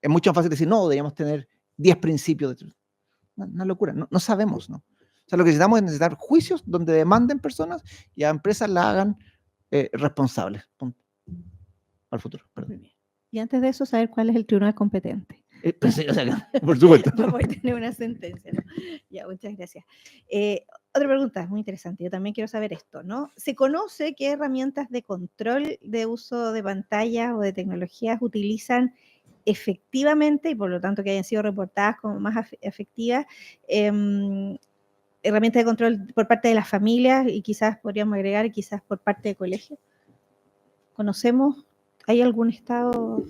mucho más fácil decir, no, deberíamos tener 10 principios. Una locura, no sabemos, ¿no? O sea, lo que necesitamos es necesitar juicios donde demanden personas y a empresas las hagan responsables. Punto. Al futuro, perdón. Y antes de eso, saber cuál es el tribunal competente. Sí, o sea, por supuesto. Vamos a tener una sentencia, ¿no? Ya, muchas gracias. Otra pregunta muy interesante, yo también quiero saber esto, ¿no? ¿Se conoce qué herramientas de control de uso de pantallas o de tecnologías utilizan efectivamente, y por lo tanto que hayan sido reportadas como más efectivas, herramientas de control por parte de las familias y quizás podríamos agregar quizás por parte de colegios? ¿Conocemos? ¿Hay algún estado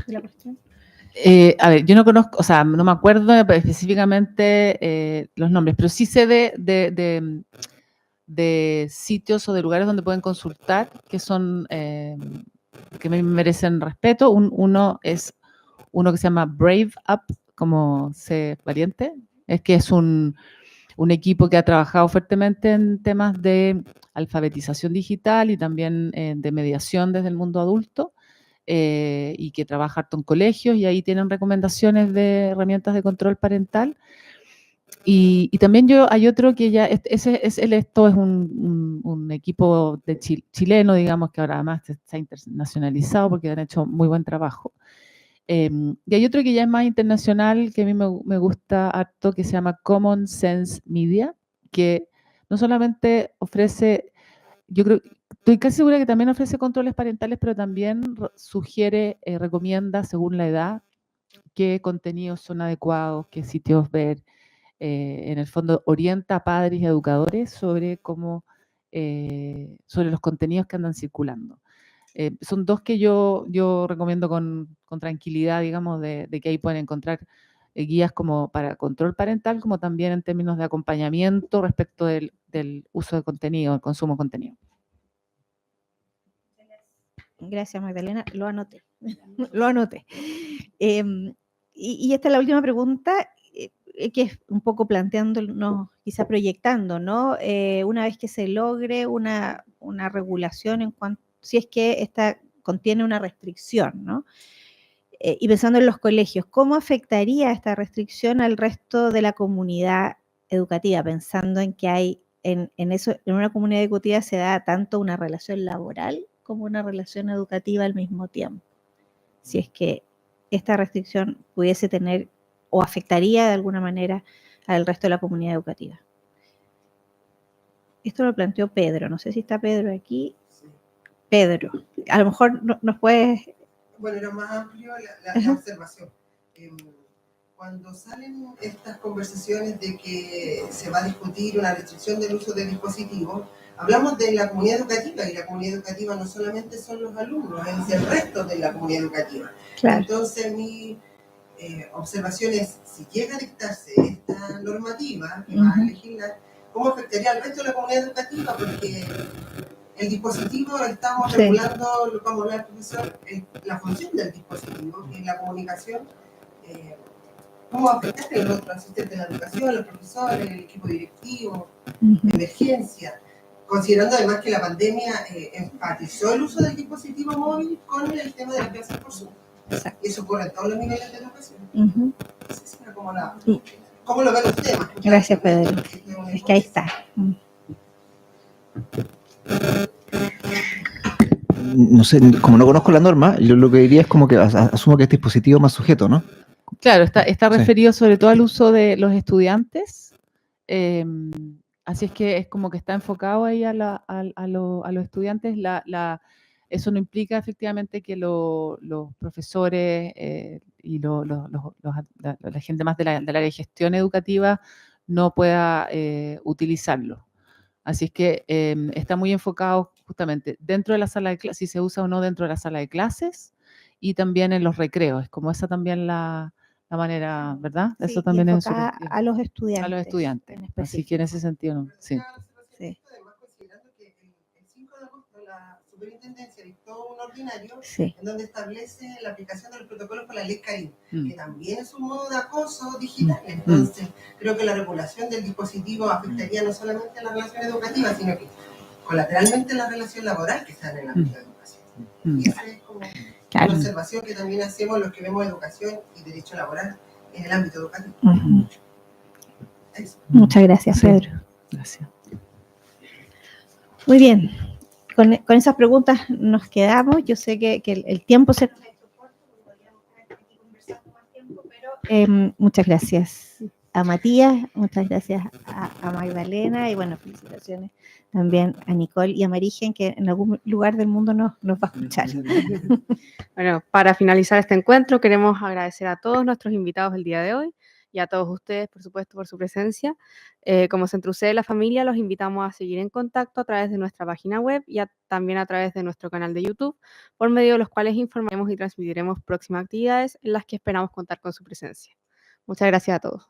de la cuestión? A ver, yo no conozco, o sea, no me acuerdo específicamente los nombres, pero sí sé de sitios o de lugares donde pueden consultar que son, que me merecen respeto. Uno es uno que se llama Brave Up como sé valiente, es que es un equipo que ha trabajado fuertemente en temas de alfabetización digital y también de mediación desde el mundo adulto, y que trabaja harto en colegios, y ahí tienen recomendaciones de herramientas de control parental. Y también hay otro que ya, esto es un equipo de chileno, digamos, que ahora además está internacionalizado porque han hecho muy buen trabajo. Y hay otro que ya es más internacional, que a mí me gusta harto, que se llama Common Sense Media, que no solamente ofrece, yo creo, estoy casi segura que también ofrece controles parentales, pero también sugiere, recomienda según la edad qué contenidos son adecuados, qué sitios ver. En el fondo orienta a padres y educadores sobre sobre los contenidos que andan circulando. Son dos que yo recomiendo con tranquilidad, digamos, de que ahí pueden encontrar guías como para control parental, como también en términos de acompañamiento respecto del uso de contenido, el consumo de contenido. Gracias, Magdalena. Lo anoté. Lo anoté. Y esta es la última pregunta, que es un poco planteándonos, quizá proyectando, ¿no? Una vez que se logre una regulación en cuanto, si es que esta contiene una restricción, ¿no? Y pensando en los colegios, ¿cómo afectaría esta restricción al resto de la comunidad educativa? Pensando en que hay, en una comunidad educativa se da tanto una relación laboral como una relación educativa al mismo tiempo. Si es que esta restricción pudiese tener o afectaría de alguna manera al resto de la comunidad educativa. Esto lo planteó Pedro, no sé si está Pedro aquí. Sí. Pedro, a lo mejor nos puedes... Bueno, era más amplio la observación. Cuando salen estas conversaciones de que se va a discutir una restricción del uso de dispositivos, hablamos de la comunidad educativa, y la comunidad educativa no solamente son los alumnos, es el resto de la comunidad educativa. Claro. Entonces, mi observación es, si llega a dictarse esta normativa que va a legislar, ¿cómo afectaría al resto de la comunidad educativa? Porque el dispositivo, estamos regulando, lo vamos a hablar, profesor, la función del dispositivo, que es la comunicación. ¿Cómo afectar a los otros asistentes de la educación, los profesores, el equipo directivo, emergencia? Considerando además que la pandemia enfatizó el uso del dispositivo móvil con el tema de la clase por Zoom. Y eso ocurre en todos los niveles de educación. Entonces, ¿cómo lo ven ustedes? Gracias, Pedro. Es que ahí está. No sé, como no conozco la norma, yo lo que diría es como que asumo que este dispositivo es más sujeto, ¿no? Claro, está referido sobre todo al uso de los estudiantes, así es que es como que está enfocado ahí a los estudiantes. Eso no implica efectivamente que los profesores y la gente más del área de gestión educativa no pueda utilizarlo. Así es que está muy enfocado justamente dentro de la sala de clases, si se usa o no dentro de la sala de clases, y también en los recreos. Es como esa también la manera, ¿verdad? Sí, eso también es a los estudiantes. A los estudiantes. Así que en ese sentido, no. Sí. Además, considerando que el 5 de agosto la superintendencia dictó un ordinario en donde establece la aplicación de los protocolos para la ley CARIM, que también es un modo de acoso digital. Entonces, creo que la regulación del dispositivo afectaría no solamente a la relación educativa, sino que colateralmente a la relación laboral que está en el ámbito de educación. Y esa es como una observación que también hacemos los que vemos educación y derecho laboral en el ámbito educativo. Muchas gracias, Pedro. Gracias. Muy bien. Con esas preguntas nos quedamos. Yo sé que el tiempo se nos ha hecho corto, podríamos estar aquí conversando más tiempo, pero muchas gracias a Matías, muchas gracias a Magdalena, y bueno, felicitaciones también a Nicole y a Marigen, que en algún lugar del mundo nos va a escuchar. Bueno, para finalizar este encuentro, queremos agradecer a todos nuestros invitados el día de hoy y a todos ustedes, por supuesto, por su presencia. Como Centro C de la Familia, los invitamos a seguir en contacto a través de nuestra página web y también a través de nuestro canal de YouTube, por medio de los cuales informaremos y transmitiremos próximas actividades en las que esperamos contar con su presencia. Muchas gracias a todos.